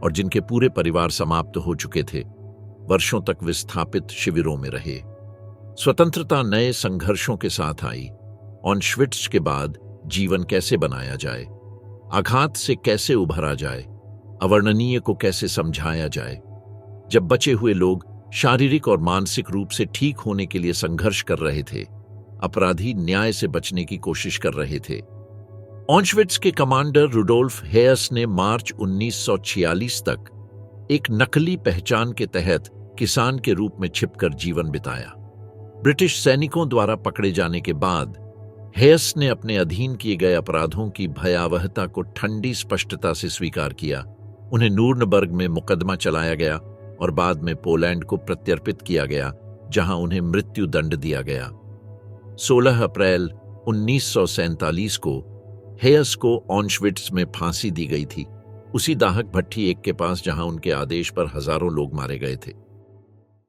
Speaker 1: और जिनके पूरे परिवार समाप्त हो चुके थे, वर्षों तक विस्थापित शिविरों में रहे। स्वतंत्रता नए संघर्षों के साथ आई। ऑशविट्ज के बाद जीवन कैसे बनाया जाए, आघात से कैसे उभरा जाए, अवर्णनीय को कैसे समझाया जाए। जब बचे हुए लोग शारीरिक और मानसिक रूप से ठीक होने के लिए संघर्ष कर रहे थे, अपराधी न्याय से बचने की कोशिश कर रहे थे। ऑशविट्ज के कमांडर रुडोल्फ हेयस ने मार्च 1946 तक एक नकली पहचान के तहत किसान के रूप में छिपकर जीवन बिताया। ब्रिटिश सैनिकों द्वारा पकड़े जाने के बाद हेयस ने अपने अधीन किए गए अपराधों की भयावहता को ठंडी स्पष्टता से स्वीकार किया। उन्हें नूर्नबर्ग में मुकदमा चलाया गया और बाद में पोलैंड को प्रत्यर्पित किया गया, जहां उन्हें मृत्यु दंड दिया गया। 16 अप्रैल 1947 को हेयस को ऑशविट्ज में फांसी दी गई थी, उसी दाहक भट्ठी एक के पास जहां उनके आदेश पर हजारों लोग मारे गए थे।